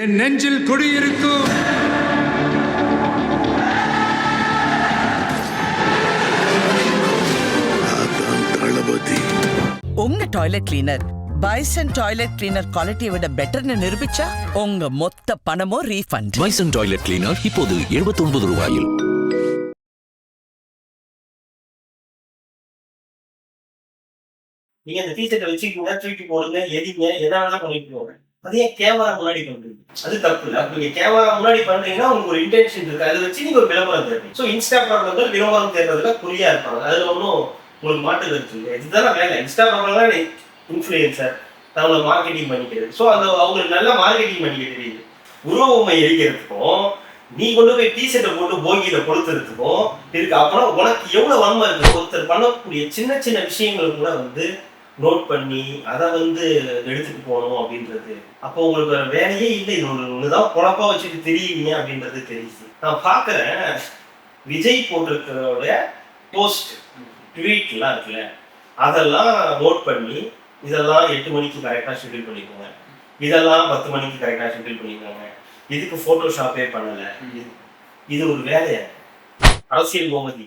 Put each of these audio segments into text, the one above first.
என் நெஞ்சில் குடியிருக்கும் தளபதி. உங்க toilet cleaner bison toilet cleaner குவாலிட்டியை விட பெட்டர்னு நிரூபிச்சா உங்க மொத்த பணமும் ரீஃபண்ட். பைசன் டாய்லெட் கிளீனர் இப்போது 79 ரூபாயில். நீங்க அந்த டீஷர்ட்டை வச்சுக்கோங்க, தூக்கி போடுங்க, எதிங்க, எதாவது பண்ணிட்டு போங்க. அதே கேமரா முன்னாடி பண்றீங்க, அது தப்பு இல்லை. நீங்க கேமரா முன்னாடி பண்றீங்கன்னா உங்களுக்கு ஒரு இன்டென்ஷன் இருக்கு, அதை வச்சு நீங்க ஒரு விளம்பரம் தேடுறீங்க. ஸோ இன்ஸ்டாகிராம் வந்து விளம்பரம் தேடுறதுல குறியா இருப்பாங்க, அதுல ஒன்றும் உங்களுக்கு மாட்டு கருத்து இல்லை. இதுதான் வேலை. இன்ஸ்டாகிராம்ல இன்ஃபுளுசர் நம்மளை மார்க்கெட்டிங் பண்ணிக்கிறது. ஸோ அந்த அவங்களுக்கு நல்லா மார்க்கெட்டிங் பண்ணிக்க தெரியுது. உருவமை எரிக்கிறதுக்கும் நீ கொண்டு போய் டீஷர்ட்டை போட்டு போகியில கொடுத்துறதுக்கும் இருக்கு. அப்புறம் உனக்கு எவ்வளவு வன்மை இருக்கு. ஒருத்தர் பண்ணக்கூடிய சின்ன சின்ன விஷயங்கள் கூட வந்து நோட் பண்ணி அதை வந்து எடுத்துட்டு போகணும் அப்படின்றது. அப்போ உங்களுக்கு வேற வேலையே இல்லை, இது ஒண்ணுதான் பொழப்பா வச்சுட்டு தெரியுவீங்க அப்படின்றது தெரியுது. நான் பாக்குறேன் விஜய் போட்டிருக்கிறோட போஸ்ட் ட்வீட்லாம் இருக்குல்ல, அதெல்லாம் நோட் பண்ணி இதெல்லாம் 8 மணிக்கு கரெக்டா ஷெட்யூல் பண்ணிக்கோங்க, இதெல்லாம் 10 மணிக்கு கரெக்டா ஷெட்யூல் பண்ணிக்கோங்க, இதுக்கு போட்டோஷாப்பே பண்ணல. இது ஒரு வேலையா? அரசியல் கோமதி.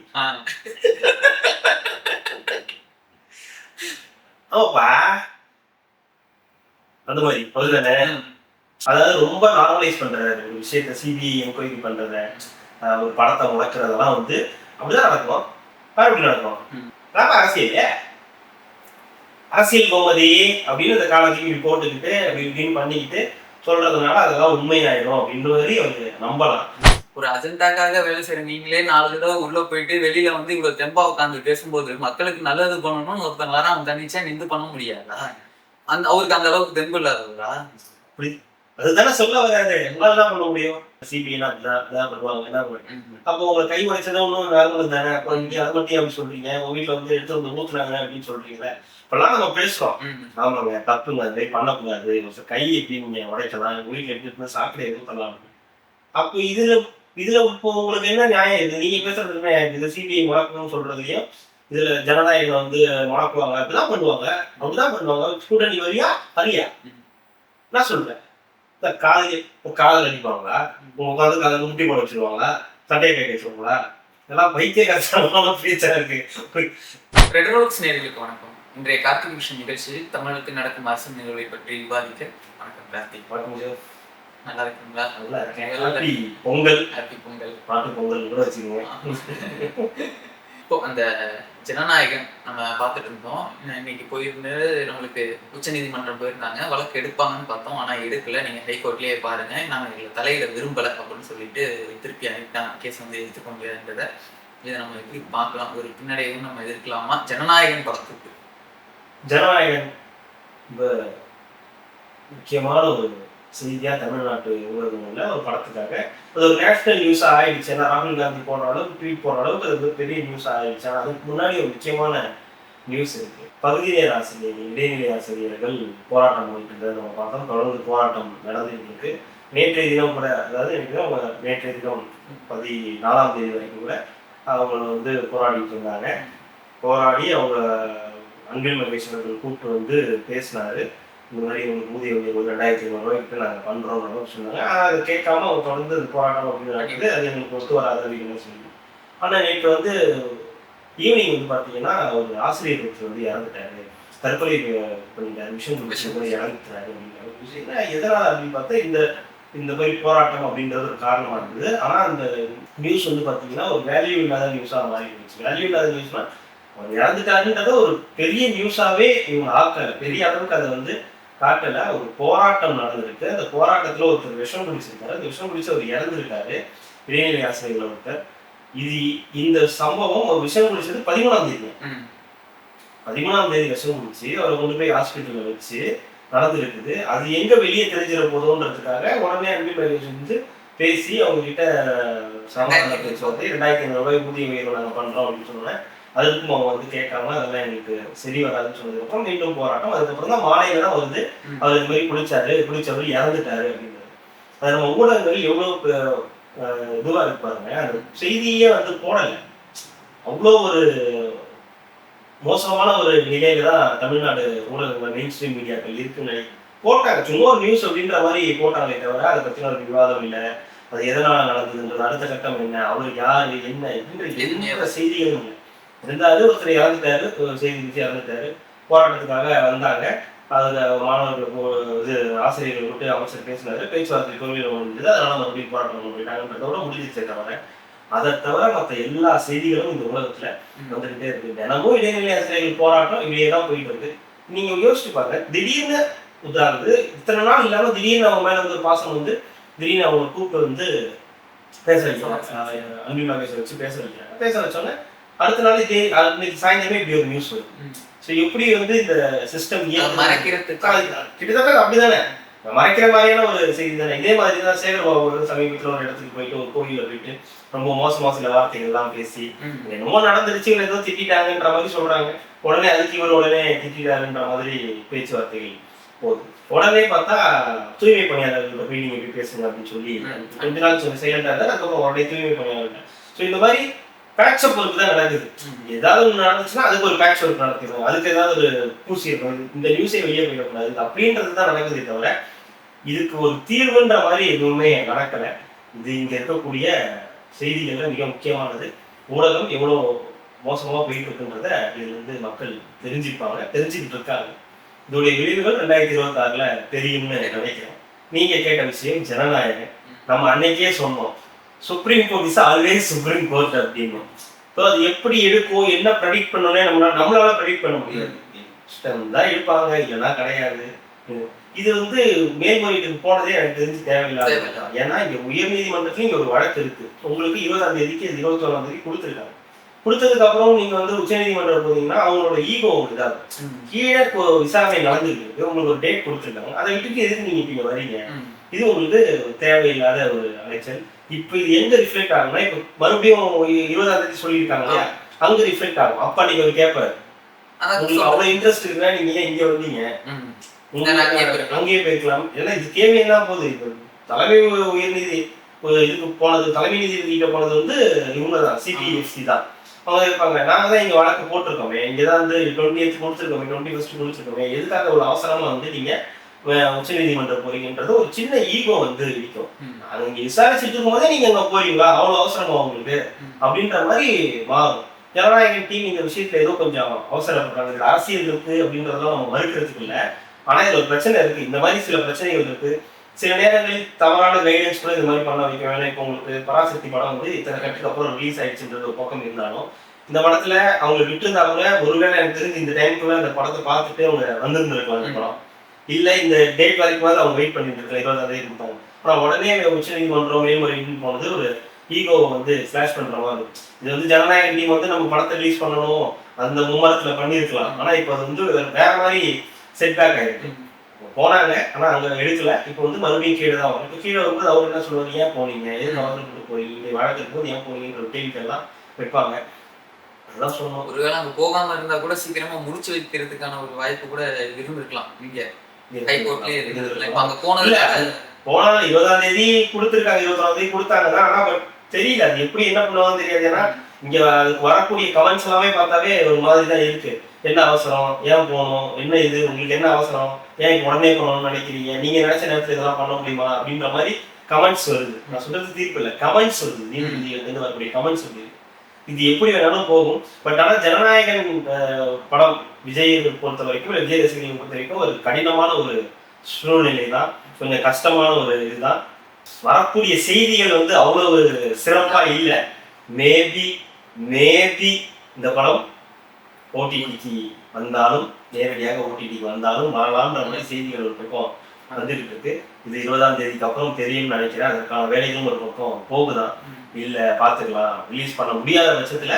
ஆமாப்பா, அந்த மாதிரி அதுதானே. அதாவது ரொம்ப நார்மலைஸ் பண்றாரு ஒரு விஷயத்த, சிபிஐ என்கொயரி பண்றத, ஒரு படத்தை முடக்கிறதெல்லாம் வந்து அப்படிதான் நடக்கும். எப்படி நடக்கும்? அரசியல் அரசியல் கோமதி அப்படின்னு இந்த காலத்துக்கு போட்டுக்கிட்டு அப்படி இப்படின்னு பண்ணிக்கிட்டு சொல்றதுனால அதெல்லாம் உண்மையாயிடும் அப்படின்றது அவரு நம்பலாம். ஒரு அஜெண்டாக்காக வேலை செய்யற நீங்களே 4 தடவை உள்ள போயிட்டு வெளியில வந்து இவ்வளவு தெம்பா உட்காந்து பேசும்போது மக்களுக்கு நல்லது பண்ணணும்னு ஒருத்தங்க வர அவன் தனிச்சா நின்று பண்ண முடியாதா? அவருக்கு அந்த அளவுக்கு தெம்பு இல்லாதவரா? அதுதானே சொல்ல வராது. எங்களால்தான் பண்ண முடியும். சிபிஐனா அப்படிதான் பண்ணுவாங்க. என்ன பண்ணுவாங்க? அப்போ உங்களை கை உடைச்சதை ஒன்றும் நார்மல் தானே. அப்போ நீங்க அதை மட்டும் அப்படி சொல்றீங்க, உங்க வீட்டுல வந்து எடுத்து வந்து ஊத்துறாங்க அப்படின்னு சொல்றீங்களே. இப்பெல்லாம் நம்ம பேசுறோம், ஆமாங்க தப்புங்க, அது மாதிரி பண்ணக்கூடாது, கை எப்படி நீங்க உடைக்கலாம், உங்க வீட்டுல எடுத்துட்டு சாக்கடை எதுவும் பண்ணலாம். அப்போ இதுல இப்போ உங்களுக்கு என்ன நியாயம்? இது நீங்க பேசுறது என்ன? இது சிபிஐ முடக்கணும்னு சொல்றதையும் இதுல ஜனநாயகம் வந்து முடக்குவாங்க, அப்படிதான் பண்ணுவாங்க, அப்படிதான் பண்ணுவாங்க. ஸ்டூடெண்ட் வரியா வரியா நான் சொல்றேன். காதல் அடிப்பாங்களா? உங்க உட்காந்து காதல் முட்டி போட வச்சிருவாங்களா? சட்டையை கை வச்சுருவாங்களா? இதெல்லாம் பைத்திய கஷ்டம் ஃபியூச்சரா இருக்கு. ரெட் ரோட்ஸ் நேயர்களுக்கு வணக்கம். இன்றைய கார்த்திக் விஷன் நிகழ்ச்சி தமிழுக்கு நடக்கும் அரசு நிகழ்வை பற்றி விவாதிக்க. வணக்கம் கார்த்திக். வணக்கம். நல்லா இருக்கீங்களா? நல்லா இருக்கேன். ஹாப்பி பொங்கல். ஹாப்பி பொங்கல். மாட்டு பொங்கல் கூட வச்சுக்கோங்க. இப்போ அந்த ஜனநாயகன் நம்ம பார்த்துட்டு இருந்தோம். இன்னைக்கு போயிருந்து நம்மளுக்கு உச்ச நீதிமன்றம் போயிருந்தாங்க, வழக்கு எடுப்பாங்கன்னு பார்த்தோம், ஆனா எடுக்கல. நீங்க ஹைகோர்ட்லயே பாருங்க, நாங்க எங்களை தலையிட விரும்பல அப்படின்னு சொல்லிட்டு திருப்பி அனுப்பிட்டாங்க. கேஸ் வந்து எடுத்துக்க முடியாதுன்றத. இதை நம்ம எப்படி பார்க்கலாம்? ஒரு பின்னடைவும் நம்ம எதிர்க்கலாமா ஜனநாயகன் படத்துக்கு? ஜனநாயகன் ரொம்ப முக்கியமான ஒரு செய்தியா தமிழ்நாட்டு ஊடகங்கள்ல ஒரு படத்துக்காக அது ஒரு நேஷனல் நியூஸா ஆயிடுச்சு. ஏன்னா ராகுல் காந்தி போன அளவுக்கு ட்வீட் போன அளவுக்கு அது பெரிய நியூஸ் ஆயிடுச்சு. ஆனால் அதுக்கு முன்னாடி ஒரு முக்கியமான நியூஸ் இருக்கு. பகுதி நேர ஆசிரியர், இடைநிலை ஆசிரியர்கள் போராட்டம் பண்ணிட்டு நம்ம பார்த்தோம். தொடர்ந்து போராட்டம் நடந்துட்டு இருக்கு. நேற்றைய தினம் கூட, அதாவது நேற்றைய தினம் 14ஆம் தேதி வரைக்கும் கூட அவங்க வந்து போராடிட்டு இருந்தாங்க. போராடி அவங்க அன்பில் மகேஷ் அவர்கள் கூப்பிட்டு வந்து பேசினாரு. இந்த மாதிரி உங்களுக்கு ஊதிய உயர்வு 2500 ரூபாய்க்கு நாங்கள் பண்ணுறோம் சொன்னாங்க. ஆனால் அதை கேட்காம அவங்க தொடர்ந்து அது போராட்டம் அப்படின்னு நடக்குது. அது எங்களுக்கு ஒத்து வராது அப்படின்னு சொல்லி. ஆனால் நேற்று வந்து ஈவினிங் வந்து பார்த்தீங்கன்னா ஒரு ஆசிரியர் ஒருத்தர் வந்து இறந்துட்டாரு, தற்கொலை பண்ணிட்டாரு, விஷயம் கூட இறந்துட்டாரு அப்படிங்கிற ஒரு விஷயம். எதனால் அப்படின்னு பார்த்தா இந்த மாதிரி போராட்டம் அப்படின்றது ஒரு காரணமாக இருக்குது. ஆனால் அந்த நியூஸ் வந்து பார்த்தீங்கன்னா ஒரு வேல்யூ இல்லாத நியூஸாக மாறிடுச்சு. வேல்யூ இல்லாத நியூஸ்னா அவர் இறந்துட்டாருன்றத ஒரு பெரிய நியூஸாவே இவங்க ஆக்கல, பெரிய அளவுக்கு அதை வந்து காட்டல. ஒரு போராட்டம் நடந்திருக்கு. அந்த போராட்டத்துல ஒருத்தர் விஷம் குடிச்சிருக்காரு. அந்த விஷம் குடிச்சு அவர் இறந்துருக்காரு, இடைநிலை ஆசிரியர்கள் ஒருத்தர். இந்த சம்பவம் ஒரு விஷம் குடிச்சது 13ஆம் தேதி. 13ஆம் தேதி விஷம் குடிச்சு அவரை கொண்டு போய் ஹாஸ்பிட்டல்ல வச்சு நடந்திருக்குது. அது எங்க வெளியே தெரிஞ்சிட போதுன்றதுக்காக உடனே அன்பில் மகேஷ் வந்து பேசி அவங்க கிட்ட சமாதான பேச்சுவார்த்தை 2500 ரூபாய் ஊதிய உயர்வு நாங்கள் பண்றோம் அப்படின்னு சொன்னேன். அதுக்கும் அவங்க வந்து கேட்காம அதெல்லாம் எங்களுக்கு சரி வராதுன்னு சொன்னதுக்கப்புறம் மீண்டும் போராட்டம். அதுக்கப்புறம் தான் மாலையில தான் வந்து அவர் இந்த மாதிரி குளிச்சவர் இறந்துட்டாரு அப்படின்றது. அது நம்ம ஊடகங்கள் எவ்வளவு இதுவா இருப்பாருங்க. அந்த செய்தியே வந்து போடல. அவ்வளோ ஒரு மோசமான ஒரு நிலையில தான் தமிழ்நாடு ஊடகங்கள் மெயின் ஸ்ட்ரீம் மீடியாக்கள் இருக்குன்னு போட்டாங்க, சும்மா ஒரு நியூஸ் அப்படின்ற மாதிரி போட்டாங்களே தவிர அதை பற்றின ஒரு விவாதம் இல்லை, அது எதனால் நடந்ததுன்றது, அடுத்த கட்டம் என்ன, அவர் யார் என்ன இப்படின்ற எந்த செய்திகளும் இல்லை. இருந்தாலும் ஒருத்தர் இறந்துட்டாரு, ஒரு செய்தி இறந்துட்டாரு, போராட்டத்துக்காக வந்தாங்க. அதில் மாணவர்கள் இது ஆசிரியர்கள் விட்டு அமைச்சர் பேசினாரு, பேச்சுவார்த்தை தோல்வியில் முடிஞ்சது, அதனால மறுபடியும் போராட்டம் போயிட்டாங்கன்றதோட முடிஞ்சிச்சு. தவிர அதை தவிர மற்ற எல்லா செய்திகளும் இந்த உலகத்துல வந்துகிட்டே இருக்கு. தினமும் இடைநிலை ஆசிரியர்கள் போராட்டம் இப்படியே தான் போயிட்டு இருக்கு. நீங்க யோசிச்சு பாருங்க, திடீர்னு உதாரணது இத்தனை நாள் இல்லாம திடீர்னு அவங்க மேல வந்து பாசம் வந்து திடீர்னு அவங்க கூப்பிட்டு வந்து பேச வைக்கிறாங்க, அன்பில் மகேஷ் வச்சு பேச வைக்கிறாங்க. பேச வச்சோன்னே அடுத்த நாள் இதே சாயந்தரமே இப்படி ஒரு நியூஸ் வரும். ஸோ எப்படி வந்து இந்த சிஸ்டம் கிட்டத்தட்ட அப்படிதானே மறைக்கிற மாதிரியான ஒரு செய்தி தானே. இதே மாதிரி தான் சேகர் பாபு வந்து சமீபத்தில் ஒரு இடத்துக்கு போயிட்டு ஒரு கோயிலில் போயிட்டு ரொம்ப மோசமா சில வார்த்தைகள் எல்லாம் பேசி என்னமோ நடந்துருச்சு, இவங்க ஏதோ திட்டாங்கன்ற மாதிரி சொல்றாங்க. உடனே அதுக்கு இவர் உடனே திட்டாருன்ற மாதிரி பேச்சுவார்த்தைகள் போகுது. உடனே பார்த்தா தூய்மை பணியாளர்கள் போய் நீங்க எப்படி பேசுங்க அப்படின்னு சொல்லி கொஞ்ச நாள் சொல்லி செயல்டா இருந்தா அதுக்கப்புறம் உடனே தூய்மை பணியாளர்கள். ஸோ இந்த மாதிரி பேட்ச் அப் ஒர்க் தான் நடக்குது. ஏதாவது ஒன்று நடந்துச்சுன்னா அதுக்கு ஒரு பேட்ச் ஒர்க் நடத்திடுவாங்க, அதுக்கு ஏதாவது ஒரு பூசி இருக்கும், இந்த நியூஸை வெளியே போயிடக்கூடாது அப்படின்றது தான் நடக்குதே தவிர இதுக்கு ஒரு தீர்வுன்ற மாதிரி எதுவுமே நடக்கலை. இது இங்க இருக்கக்கூடிய செய்திகள்ல மிக முக்கியமானது. ஊடகம் எவ்வளோ மோசமாக போயிட்டு இருக்குன்றத இதுல இருந்து மக்கள் தெரிஞ்சுப்பாங்க, தெரிஞ்சுக்கிட்டு இருக்காங்க. இதோடைய விளைவுகள் 2026 தெரியும்னு நினைக்கிறேன். நீங்க கேட்ட விஷயம் ஜனநாயகம். நம்ம அன்னைக்கே சொன்னோம், supreme court is always supreme court அப்படின்னு. ஸோ அது எப்படி எடுக்கும், என்ன ப்ரெடிக்ட் பண்ணணும்னே நம்மளால ப்ரெடிக்ட் பண்ண முடியாது. தான் எடுப்பாங்க, இல்லைன்னா கிடையாது. இது வந்து மேல்முறையீட்டுக்கு போனதே எனக்கு தெரிஞ்சு தேவையில்லாத. ஏன்னா இங்க உயர்நீதிமன்றத்துல இங்க ஒரு வழக்கு இருக்கு. உங்களுக்கு 20ஆம் தேதிக்கு 21ஆம் தேதி கொடுத்துருக்காங்க. கொடுத்ததுக்கு அப்புறம் நீங்க வந்து உச்சநீதிமன்றம் போனீங்கன்னா அவங்களோட ஈகோ உங்களுக்கு இதாகும். கீழே விசாரணை நடந்துருக்கு, உங்களுக்கு ஒரு டேட் கொடுத்துருக்காங்க, அதை விட்டுட்டு எதுக்கு நீங்க இப்ப வரீங்க? இது உங்களுக்கு தேவையில்லாத ஒரு அலைச்சல். இப்ப இது எங்க ரிஃப்ளெக்ட் ஆகும்னா, இப்ப மறுபடியும் 20ஆம் தேதி சொல்லியிருக்காங்க இல்லையா, அங்க ரிஃப்ளெக்ட் ஆகும். அப்ப நீங்க ஒரு கேட்பாரு, உங்களுக்கு அவ்வளவு இன்ட்ரெஸ்ட் இருக்குன்னா நீங்க ஏன் இங்க வந்தீங்க, அங்கேயே போயிருக்கலாம். ஏன்னா இது தேவையே தான் போகுது. இப்போ தலைமை உயர்நீதி இதுக்கு போனது, தலைமை நீதிபதிகிட்ட போனது வந்து இவங்க தான், சிபிஎஃப்சி தான். அவங்க இருப்பாங்க, நாங்கள் தான் இங்கே வழக்கு போட்டிருக்கோமே, இங்கே தான் வந்து 20th கொடுத்துருக்கோமே, 21st கொடுத்துருக்கோமே, எதுக்காக ஒரு அவசரமா வந்து நீங்க உச்சநீதிமன்றம் போறீங்கன்றது ஒரு சின்ன ஈகோ வந்து இருக்கும். அது இங்க விசாரிச்சுட்டு இருக்கும் போதே நீங்க அங்க போறீங்களா, அவ்வளவு அவசரமா உங்களுக்கு அப்படின்ற மாதிரி மாறும். ஜனநாயக டீம் இந்த விஷயத்துல ஏதோ கொஞ்சம் அவசரப்படுறாங்க. அரசியல் இருக்கு அப்படின்றதெல்லாம் நம்ம மறுக்கிறதுக்கு இல்லை. ஆனா இதுல ஒரு பிரச்சனை இருக்கு, இந்த மாதிரி சில பிரச்சனைகள் இருக்கு. சில நேரங்களில் தவறான கைடன்ஸ் கூட இது மாதிரி பண்ண வைக்க வேணும். இப்போ உங்களுக்கு பராசக்தி படம் வந்து இத்தனை கட்டுக்கு அப்புறம் ரிலீஸ் ஆயிடுச்சுன்றது ஒரு பக்கம் இருந்தாலும், இந்த படத்துல அவங்க விட்டு இருந்தவங்க ஒருவேளை எனக்கு தெரிஞ்சு இந்த டைமுக்குள்ள அந்த படத்தை பார்த்துட்டு அவங்க வந்திருந்திருக்கலாம். அந்த படம் இல்ல இந்த டேட் வரைக்கும் அவங்க வெயிட் பண்ணிட்டு இருக்கலாம், 20ஆம் தேதி கொடுத்தாங்க. ஆனா உடனே உச்சநீதிமன்றம் மேல்முறையீடுன்னு போனது ஒரு ஈகோவை வந்து ஃபிளாஷ் பண்ற மாதிரி. இது வந்து ஜனநாயக டீம் வந்து நம்ம படத்தை ரிலீஸ் பண்ணணும் அந்த மும்மரத்துல பண்ணியிருக்கலாம். ஆனா இப்போ அது வந்து வேற மாதிரி செட்பேக் ஆயிருக்கு. போனாங்க, ஆனா அங்க எடுக்கல. இப்போ வந்து மறுபடியும் கீழே தான் வரும். இப்போ கீழே வந்து அவர் என்ன சொல்லுவாங்க, ஏன் போனீங்க, எதுக்கு அவசரப்பட்டு போறீங்க, வழக்கு இருக்கும்போது ஏன் போனீங்கன்ற ஒரு கேள்விக்கெல்லாம் வைப்பாங்க. அதெல்லாம் சொல்லணும். ஒருவேளை அங்க போகாம இருந்தா கூட சீக்கிரமா முடிச்சு வைக்கிறதுக்கான ஒரு வாய்ப்பு கூட இருந்திருக்கலாம். இங்க ஹைகோர்ட்லயே இருந்திருக்கலாம். இப்ப அங்க போனா 20ஆம் தேதி கொடுத்துருக்காங்க, 21ஆம் தேதி கொடுத்தாங்க. ஆனா தெரியல அது எப்படி என்ன பண்ணுவாங்கன்னு தெரியாது. ஏன்னா இங்க வரக்கூடிய கமெண்ட்ஸ் எல்லாமே பார்த்தாவே ஒரு மாதிரி தான் இருக்கு. என்ன அவசரம், ஏன் போகணும், என்ன இது உங்களுக்கு என்ன அவசரம், ஏன் உடனே போகணும்னு நினைக்கிறீங்க, நீங்க நினைச்ச நேரத்துல இதெல்லாம் பண்ண முடியுமா அப்படின்ற மாதிரி கமெண்ட்ஸ் வருது. நான் சொல்றது தீர்ப்பு இல்லை, கமெண்ட்ஸ் வருது. நீதிபதிகள் வரக்கூடிய கமெண்ட்ஸ் வருது. இது எப்படி வேணாலும் போகும். பட் ஆனால் ஜனநாயகன் படம் விஜய் பொறுத்த வரைக்கும், இல்லை விஜய் ரசிகர்களை பொறுத்த வரைக்கும் ஒரு கடினமான ஒரு சூழ்நிலை தான், கொஞ்சம் கஷ்டமான ஒரு இதுதான். வரக்கூடிய செய்திகள் வந்து அவ்வளவு சிறப்பா இல்லை. மேபி இந்த படம் ஓடிடிக்கு வந்தாலும், நேரடியாக ஓடிடிக்கு வந்தாலும் வரலாம்ன்ற மாதிரி செய்திகள் ஒரு பக்கம் வந்துட்டு இருக்கு. இது 20ஆம் தேதிக்கு அப்புறம் தெரியும்னு நினைக்கிறேன். அதற்கான வேலைகளும் ஒரு பக்கம் போகுதான். இல்ல பாத்துக்கலாம், ரிலீஸ் பண்ண முடியாத பட்சத்துல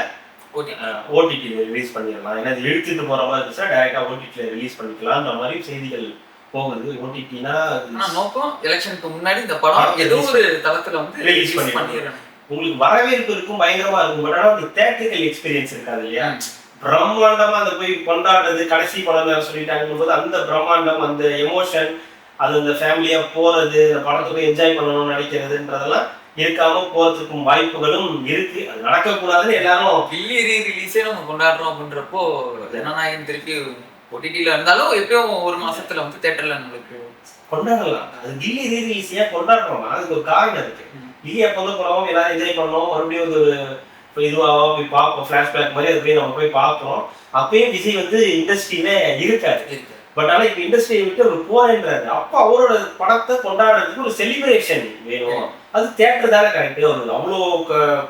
ஓடிடி ரிலீஸ் பண்ணிடலாம். ஏன்னா இது எடுத்துட்டு போற மாதிரி இருந்துச்சா டைரக்டா ஓடிடில ரிலீஸ் பண்ணிக்கலாம்ன்ற மாதிரி செய்திகள் போகுது. ஓடிடினா நோக்கம் எலெக்ஷனுக்கு முன்னாடி இந்த படம் ஏதோ ஒரு தளத்துல வந்து ரிலீஸ் பண்ணிடுறாங்க. உங்களுக்கு வரவேற்பு இருக்கும், பயங்கரமா இருக்கும். பட் ஆனா ஒரு தியேட்டரிக்கல் எக்ஸ்பீரியன்ஸ் இருக்காது இல்லையா. பிரம்மாண்டமா அந்த போய் கொண்டாடுறது, கடைசி படம் சொல்லிட்டாங்க போது அந்த பிரம்மாண்டம், அந்த எமோஷன், அது அந்த ஃபேமிலியா போறது, அந்த படத்தை போய் என்ஜாய் பண்ணணும்னு நினைக்கிறதுன்றதெல்லாம் இருக்காம போறதுக்கும் வாய்ப்புகளும் இருக்கு. அது நடக்கக்கூடாதுன்னு எல்லாரும் ரிலீஸே நம்ம கொண்டாடுறோம் அப்படின்றப்போ ஜனநாயகம் திருப்பி ஓடிடில இருந்தாலும் எப்பயும் ஒரு மாசத்துல வந்து தியேட்டர்ல நம்மளுக்கு கொண்டாடலாம். அது கில்லி ரீரிலீஸ் ஏன் கொண்டாடுறோம்னா அதுக்கு ஒரு காரணம் இருக்கு. கில்லி அப்போ வந்து படம் எல்லாரும் என்ஜாய் பண்ணோம், மறுபடியும் ஒரு இதுவாக போய் பார்ப்போம், ஃபிளாஷ்பேக் மாதிரி அது போய் நம்ம போய் பார்ப்போம். அப்பயும் விஜய் வந்து இண்டஸ்ட்ரியில இருக்காரு. பட் ஆனால் இப்போ இண்டஸ்ட்ரியை விட்டு அவர் போறேன்றாரு. அப்போ அவரோட படத்தை கொண்டாடுறதுக்கு ஒரு செலிப்ரேஷன் வேணும். அது தியேட்டர் தானே கரெக்டு. அவர் அவ்வளோ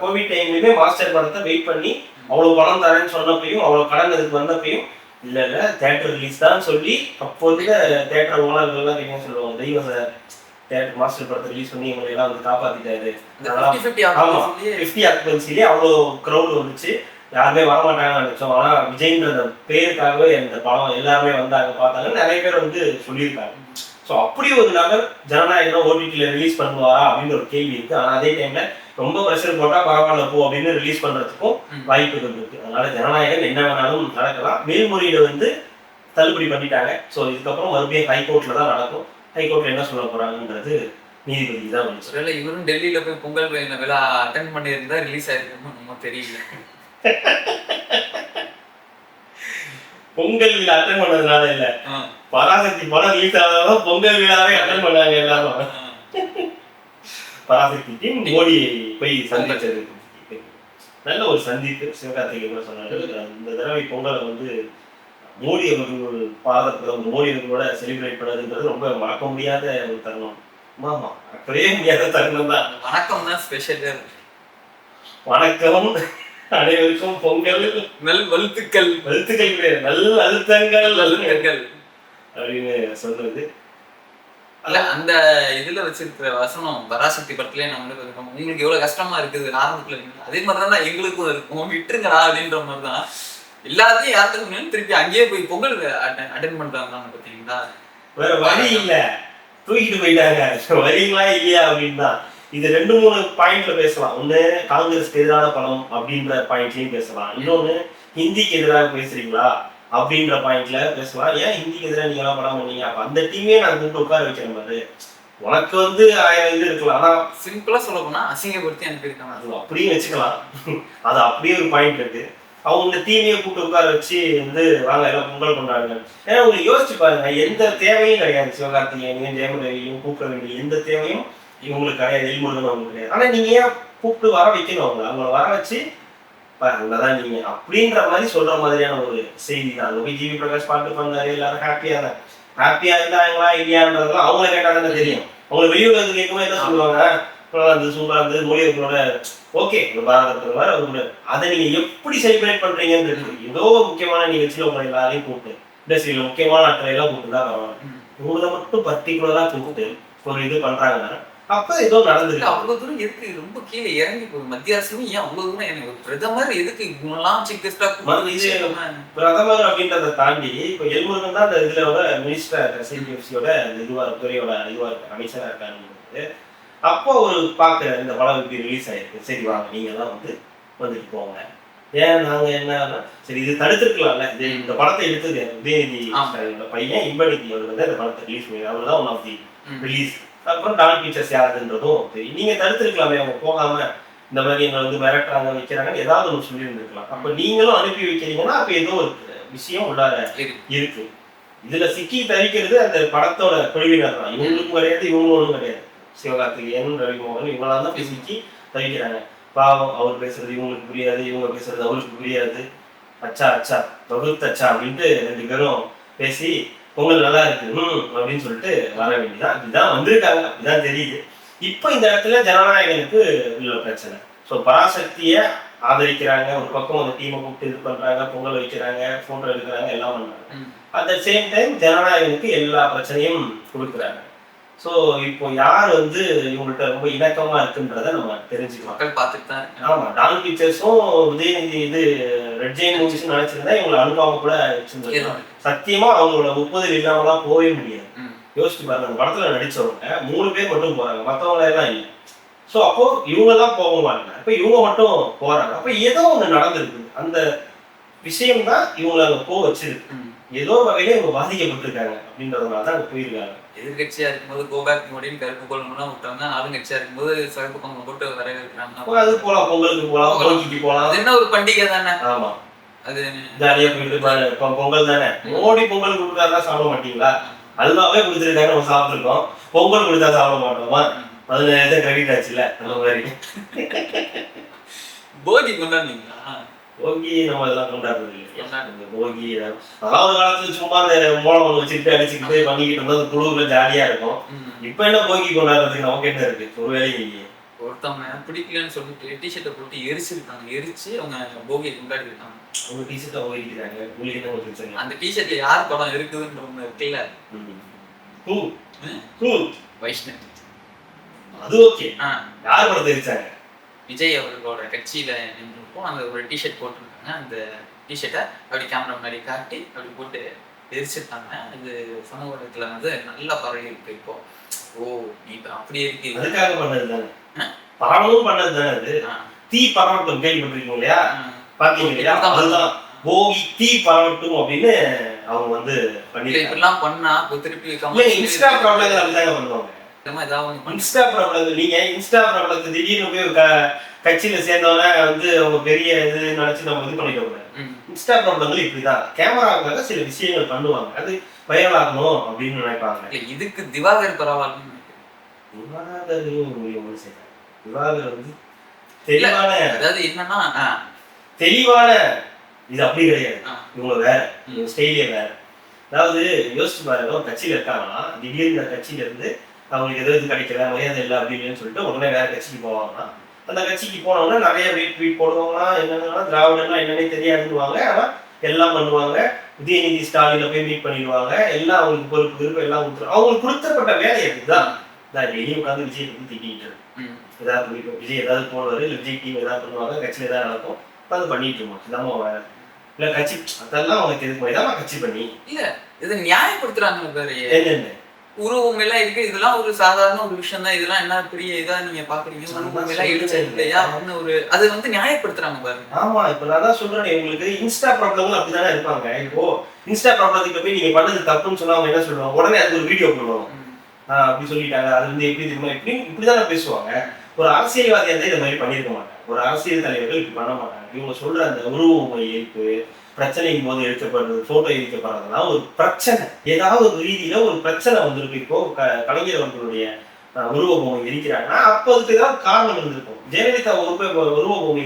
கோவிட் டைம்லயுமே மாஸ்டர் படத்தை வெயிட் பண்ணி அவ்வளோ படம் தரேன்னு சொன்னப்பையும் அவ்வளோ கடன் இதுக்கு வந்தப்பையும் இல்லை தியேட்டர் ரிலீஸ் தான் சொல்லி அப்போதைய தியேட்டர் ஓனர்கள்லாம் என்ன சொல்லுவாங்க, தெய்வ சார் தியேட்டர் மாஸ்டர் படத்தை ரிலீஸ் பண்ணி இவங்களை எல்லாம் வந்து காப்பாத்திட்டாரு. 50 ஆக்குபென்சிலே அவ்வளோ க்ரௌட் வந்துச்சு, யாருமே வரமாட்டாங்கன்னு நினைச்சோம். ஆனா விஜய்ன்ற பேருக்காகவே இந்த படம் எல்லாருமே வந்தாங்க, பார்த்தாங்க, நிறைய பேர் வந்து சொல்லியிருக்காங்க. ஸோ அப்படி ஒரு நபர் ஜனநாயகம் ஓடிடியில் ரிலீஸ் பண்ணுவாரா அப்படின்னு ஒரு கேள்வி இருக்கு. ஆனால் அதே டைம்ல ரொம்ப ப்ரெஷர் போட்டா பரவாயில்ல போ அப்படின்னு ரிலீஸ் பண்றதுக்கும் வாய்ப்புகள் இருக்கு. அதனால ஜனநாயகம் என்ன வேணாலும் நடக்கலாம். மேல்முறையீடு வந்து தள்ளுபடி பண்ணிட்டாங்க. ஸோ இதுக்கப்புறம் மறுபடியும் ஹைகோர்ட்ல தான் நடக்கும். ஹைகோர்ட்ல என்ன சொல்ல போறாங்கன்றது நீதிபதி தான் வந்து. ஒருவேளை இவரும் டெல்லியில போய் பொங்கல் விழா அட்டென்ட் பண்ணியிருந்தா ரிலீஸ் ஆயிருக்குமோ நம்ம தெரியல. பொங்கல் விழா அட்டன் பண்ணதுனால இல்ல, பராசக்தி படம் ரிலீஸ் ஆனதான் பொங்கல் விழாவே அட்டன் பண்ணாங்க எல்லாரும். பராசக்திக்கு மோடி போய் சந்திச்சது நல்ல ஒரு சந்திப்பு. சிவகார்த்திகேயன் சொன்னாரு, இந்த தடவை பொங்கலை வந்து மோடி அவர்கள் பாதத்தில் மோடி அவர்களோட செலிப்ரேட் பண்ணதுன்றது ரொம்ப மறக்க முடியாத ஒரு தருணம். ஆமா, மறக்கவே முடியாத தருணம் தான். வணக்கம் தான் ஸ்பெஷல். வணக்கம் அனைவருக்கும் பொங்கல் வாழ்த்துக்கள். வாழ்த்துக்கள் கிடையாது, நல்ல அழுத்தங்கள் அப்படின்னு சொல்றது. அல்ல அந்த இதுல வச்சிருக்கிற வசனம் பராசக்தி படத்துலயே நம்மளுக்கு இருக்கும். உங்களுக்கு எவ்வளவு கஷ்டமா இருக்குது ஆரம்பத்துல, அதே மாதிரிதான் எங்களுக்கும் இருக்கும், விட்டுருங்கடா அப்படின்ற மாதிரிதான் எல்லாத்தையும் யாருக்கும் திருப்பி அங்கேயே போய் பொங்கல் அட்டென்ட் பண்றாங்க. பாத்தீங்களா, வேற வழி இல்ல, தூக்கிட்டு போயிட்டாங்க. வரீங்களா இல்லையா அப்படின்னு தான். இது 2-3 பாயிண்ட்ல பேசலாம். ஒண்ணு காங்கிரஸ்க்கு எதிரான படம் அப்படின்ற பாயிண்ட்லயும் பேசலாம். இன்னொன்னு ஹிந்திக்கு எதிராக பேசுறீங்களா அப்படின்ற பாயிண்ட்ல பேசலாம். ஏன் ஹிந்திக்கு எதிராக நீங்க எல்லாம் படம் பண்ணீங்க, அப்ப அந்த டீமே நான் கூப்பிட்டு உட்கார வைக்கிற மாதிரி. உனக்கு வந்து 1000 இது இருக்கலாம், ஆனா சிம்பிளா சொல்ல போனா அசிங்கப்படுத்தி அனுப்பியிருக்காங்க. அது அப்படியும் வச்சுக்கலாம். அது அப்படியே ஒரு பாயிண்ட் இருக்கு. அவங்க டீமையை கூப்பிட்டு உட்கார வச்சு வந்து வாங்க எல்லாம் பொங்கல் கொண்டாடுங்க. ஏன்னா உங்களுக்கு யோசிச்சு பாருங்க, எந்த தேவையும் கிடையாது. சிவகார்த்திகேயன் ஜெயம் ரவியும் கூப்பிட வேண்டிய எந்த தேவையும் இவங்களுக்கு கிடையாது, எல்முருகன் அவங்களுக்கு கிடையாது. ஆனா நீங்க ஏன் கூப்பிட்டு வர வைக்கணும், அவங்கள வர வச்சு அங்கதான் நீங்க அப்படின்ற மாதிரி சொல்ற மாதிரியான ஒரு செய்தி தான். அங்க போய் ஜிவி பிரகாஷ் பாட்டு பண்ணாரு, எல்லாரும் ஹாப்பியா இருந்தாங்களா இல்லையான்றதெல்லாம் அவங்கள கேட்டாதானே தெரியும். அவங்க வெளியுலகத்துக்கு கேட்கும்போது என்ன சொல்லுவாங்க, சூப்பரா இருந்தது மொழியோட ஓகே பாரதத்துல அவங்களோட அதை நீங்க எப்படி செலிப்ரேட் பண்றீங்கன்னு இருக்கு. ஏதோ முக்கியமான நிகழ்ச்சியில உங்களை எல்லாரையும் கூப்பிட்டு இண்டஸ்ட்ரியில முக்கியமான ஆட்களை எல்லாம் கூப்பிட்டு தான் வருவாங்க. இவங்களை மட்டும் பர்டிகுலரா கூப்பிட்டு ஒரு இது பண்றாங்க. அப்ப ஏதோ நடந்துருக்கு. அவ்வளவு தூரம் எதுக்கு ரொம்ப கீழே இறங்கி போகுது மத்திய அரசுமே, ஏன் அவ்வளவு தூரம் எனக்கு பிரதமர் எதுக்கு இவங்கெல்லாம் பிரதமர் அப்படின்றத தாண்டி இப்ப எல்முருகன் தான் அந்த இதுல மினிஸ்டர் சிபிஎஃப்சியோட துறையோட இதுவா இருக்க அமைச்சரா இருக்காரு. அப்போ ஒரு பாக்குற இந்த படம் இப்படி ரிலீஸ் ஆயிருக்கு, சரி வாங்க நீங்க எல்லாம் வந்துட்டு போங்க. ஏன் நாங்க என்ன சரி இது தடுத்துருக்கலாம்ல, இது இந்த படத்தை எடுத்தது உதயநிதி பையன் இன்பநிதி அவர் வந்து அந்த படத்தை ரிலீஸ் பண்ணி அவர் தான் ஒன் ஆஃப் தி ரிலீஸ். அப்புறம் டான் பிக்சர்ஸ் யாருன்றதும் தெரியும். நீங்க தடுத்துருக்கலாமே, அவங்க போகாம இந்த மாதிரி எங்களை வந்து மிரட்டுறாங்க வைக்கிறாங்கன்னு ஏதாவது ஒன்று சொல்லி இருந்திருக்கலாம். அப்ப நீங்களும் அனுப்பி வைக்கிறீங்கன்னா அப்ப ஏதோ ஒரு விஷயம் உள்ளார இருக்கு. இதுல சிக்கி தவிக்கிறது அந்த படத்தோட குழுவினர் தான். இவங்களுக்கும் கிடையாது, இவங்களும் கிடையாது. சிவகார்த்திகேயன், ரவிமோகன் இவங்களாம் தான் சிக்கி தவிக்கிறாங்க. பாவம், அவர் பேசுறது இவங்களுக்கு புரியாது, இவங்க பேசுறது அவருக்கு புரியாது. அச்சா பகுத்தச்சா அப்படின்ட்டு 2 பேரும் பேசி பொங்கல் நல்லா இருக்கு அப்படின்னு சொல்லிட்டு வர வேண்டியதான். அப்படிதான் வந்திருக்காங்க, அப்படிதான் தெரியுது. இப்போ இந்த இடத்துல ஜனநாயகனுக்கு உள்ள பிரச்சனை. ஸோ பராசக்தியை ஆதரிக்கிறாங்க, ஒரு பக்கம் அந்த டீமை கூப்பிட்டு இது பண்றாங்க, பொங்கல் வைக்கிறாங்க, போட்டோ எடுக்கிறாங்க, எல்லாம் பண்றாங்க. அட் த சேம் டைம் ஜனநாயகனுக்கு எல்லா பிரச்சனையும் கொடுக்குறாங்க. ஸோ இப்போ யார் வந்து இவங்கள்ட்ட ரொம்ப இணக்கமா இருக்குன்றத நம்ம தெரிஞ்சுக்கலாம். ஆமா, டான் பிக்சர்ஸும் உதயநிதி இது ரெட் ஜெயின் மூவிஸ் நினைச்சிருந்தா இவங்களை அனுப்பாம கூட வச்சிருந்தாங்க. சத்தியமா அவங்களோட ஒப்புதல் இல்லாமலாம் போகவே முடியாது. யோசிச்சு பாருங்க, அந்த படத்துல நடிச்சவங்க 3 பேர் மட்டும் போறாங்க, மற்றவங்க எல்லாம் இல்லை. ஸோ அப்போ இவங்க தான் போக மாட்டாங்க, அப்ப இவங்க மட்டும் போறாங்க. அப்ப ஏதோ ஒண்ணு நடந்திருக்கு, அந்த விஷயம் தான் இவங்களை அங்க போக வச்சிருக்கு. ஏதோ வகையில இவங்க பாதிக்கப்பட்டிருக்காங்க அப்படின்றதுனால தான் அங்க போயிருக்காங்க. எதிர்கட்சியா இருக்கும்போது கோபேக் மோடின்னு கருப்பு கோலம்லாம் விட்டாங்க, ஆளுங்கட்சியா இருக்கும்போது சிறப்பு பொங்கல் போட்டு வரவேற்கிறாங்க. அது போலாம், பொங்கலுக்கு போலாம், பொங்கலுக்கு போலாம், அது என்ன ஒரு பண்டிகை தானே. ஆமா, அது ஜாலியா போயிட்டு பொங்கல் தானே. மோடி பொங்கலுக்கு கொடுத்தாருன்னா சாப்பிட மாட்டீங்களா? அல்வாவே கொடுத்துருக்காங்க, நம்ம சாப்பிட்டுருக்கோம். பொங்கல் கொடுத்தா சாப்பிட மாட்டோமா? அதுல எதாவது கிரெடிட் ஆச்சுல்ல அந்த மாதிரி. போகி கொண்டாடுனீங்களா? போகி நம்ம இதெல்லாம் கொண்டாடுறது இல்லை. போகி அதெல்லாம் ஒரு காலத்துல சும்மா அந்த மூலம் வச்சுக்கிட்டு அடிச்சுக்கிட்டு பண்ணிக்கிட்டு இருந்தா அந்த குழுவுல ஜாலியா இருக்கும். இப்ப என்ன போகி கொண்டாடுறதுக்கு நமக்கு என்ன இருக்கு? ஒரு வேலையும் இல்லையே. ஒருத்தவங்க பிடிக்கலன்னு சொல்லிட்டு டிஷர்ட்டை போட்டு எரிச்சிருக்காங்க. எரிச்சு அவங்க போகியை கொண்டாடி இருக்காங்க. அவங்க டிஷர்ட்டை போயிருக்காங்க. உங்களுக்கு என்ன கொடுத்துருக்காங்க? அந்த டிஷர்ட்ல யார் படம் இருக்குதுன்ற ஒண்ணு இருக்குல்ல, வைஷ்ணவ். அது ஓகே. யார் படம் தெரிவிச்சாங்க? விஜய் அவர்களோட கட்சியில நின்றுப்போம் அந்த ஒரு டிஷர்ட் போட்டிருக்காங்க. அந்த டிஷர்ட்டை அப்படி கேமரா முன்னாடி காட்டி அப்படி போட்டு எரிச்சிருக்காங்க. இது சமூக வலைத்துல வந்து நல்லா பரவி இருக்கு. இப்போ நீ அப்படி இருக்கு. அதுக்காக பண்ணது தானே, பரவலும் பண்ணது தானே. அது தீ பரவட்டும் கேள்விப்பட்டிருக்கீங்க இல்லையா? பாத்தீங்க இல்லையா? அதுதான் போகி தீ பரவட்டும் அப்படின்னு அவங்க வந்து பண்ணிருக்காங்க. இப்படிலாம் பண்ணா திருப்பி இன்ஸ்டா ப்ராப்ளம் அப்படிதாங்க பண்ணுவாங்க. இன்ஸ்டா பிரபலங்கள் நீங்க இன்ஸ்டா பிரபலத்தை திடீர்னு போய் கட்சியில சேர்ந்தவன வந்து அவங்க பெரிய இது நினைச்சு நம்ம இது பண்ணிக்க கூடாது. இன்ஸ்டா பிரபலங்கள் இப்படிதான் கேமராவுக்காக சில விஷயங்கள் பண்ணுவாங்க, அது வைரல் ஆகணும் அப்படின்னு நினைப்பாங்க. இதுக்கு திவாகர் பரவாயில்ல. திவாகர் வந்து தெளிவான, அதாவது என்னன்னா தெளிவான இது அப்படி கிடையாது. இவங்க வேற, ஸ்டைலே வேற. அதாவது யோசிச்சு பாருங்க, ஒரு கட்சியில இருக்காங்கன்னா திடீர்னு இந்த கட்சியில இருந்து அவங்களுக்கு எதாவது கிடைக்கல, மரியாதை இல்லை அப்படின்னு சொல்லிட்டு உடனே வேற கட்சிக்கு போவாங்கன்னா, அந்த கட்சிக்கு போனவங்கன்னா நிறைய ட்வீட் போடுவாங்கன்னா, என்னன்னா திராவிடம்னா என்னன்னே தெரியாதுன்னுவாங்க. ஆனா எல்லாம் பண்ணுவாங்க. உதயநிதி ஸ்டாலினை போய் மீட் பண்ணிடுவாங்க. எல்லாம் அவங்களுக்கு பொறுப்பு இருப்பு எல்லாம் கொடுத்துரும். அவங்களுக்கு கொடுத்தப்பட்ட வேலை அதுதான். டெய்லியும் உட்காந்து விஜய் வந்து திட்டிட்டு ஏதாவது விஜய் ஏதாவது போடுவாரு, இல்லை விஜய் டீம் ஏதாவது பண்ணுவாங்க, கட்சியில் ஏதாவது நடக்கும், உட்காந்து பண்ணிட்டு இருக்கோம். இதாம வேலை இல்லை கட்சி. அதெல்லாம் அவங்களுக்கு எதுக்கு இதான் கட்சி பண்ணி இல்ல இதை நியாயப்படுத்துறாங்க பாரு. என்னென்ன உருவம் எல்லாம் இருக்கு, இதெல்லாம் ஒரு சாதாரண ஒரு விஷயம் தான், இதெல்லாம் என்ன பெரிய இதா நீங்க பாக்குறீங்க, உருவம் எல்லாம் இடிச்சது இல்லையா அப்படின்னு ஒரு அது வந்து நியாயப்படுத்துறாங்க பாருங்க. ஆமா, இப்ப நான் தான் சொல்றேன், உங்களுக்கு இன்ஸ்டா ப்ராப்ளங்கள் அப்படிதானே இருப்பாங்க. இப்போ இன்ஸ்டா ப்ராப்ளத்துக்கு போய் நீங்க பண்ணது தப்புன்னு சொன்னா அவங்க என்ன சொல்லுவாங்க, உடனே அது ஒரு வீடியோ போடுவாங்க. அப்படி சொல்லிட்டாங்க, அது வந்து எப்படி தெரியுமா இப்படிதானே பேசுவாங்க. ஒரு அரசியல்வாதியா இருந்தா இந்த மாதிரி பண்ணிருக்க மாட்டாங்க. ஒரு அரசியல் தலைவர்கள் இப்படி பண்ண மாட்டாங்க. இவங்க சொல்ற அந்த உருவ எரிப்பு பிரச்சனைக்கும் போது எடுக்கப்படுறது, போட்டோ எடுக்கப்படுறதுலாம் ஒரு பிரச்சனை, ஏதாவது ஒரு ரீதியில ஒரு பிரச்சனை வந்திருக்கு. இப்போ கலைஞர் அவர்களுடைய உருவ பொம்மை எரிக்கிறாங்கன்னா அப்போ அதுக்கு ஏதாவது காரணம் இருந்திருக்கும். ஜெயலலிதா உருவ பொம்மை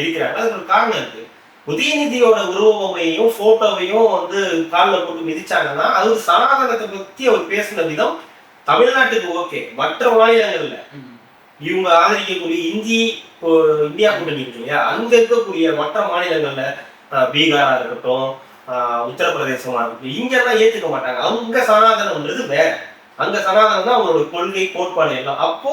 எரிக்கிறாங்க, அதுக்கு ஒரு காரணம் இருக்கு. உதயநிதியோட உருவ பொம்மையையும் போட்டோவையும் வந்து காலில் போட்டு மிதிச்சாங்கன்னா அது ஒரு சனாதனத்தை பத்தி அவர் பேசின விதம் தமிழ்நாட்டுக்கு ஓகே, மற்ற மாநிலங்கள்ல இவங்க ஆதரிக்கக்கூடிய இந்தியா கூட்டணி இருக்கு இல்லையா, அங்க இருக்கக்கூடிய மற்ற மாநிலங்கள்ல பீகாரா இருக்கட்டும், உத்தரப்பிரதேசமா இருக்கட்டும், இங்கெல்லாம் ஏத்துக்க மாட்டாங்க. அவங்க சனாதனம்ன்றது வேற. அங்க சனாதனம் தான் அவங்களோட கொள்கை கோட்பாடு எல்லாம். அப்போ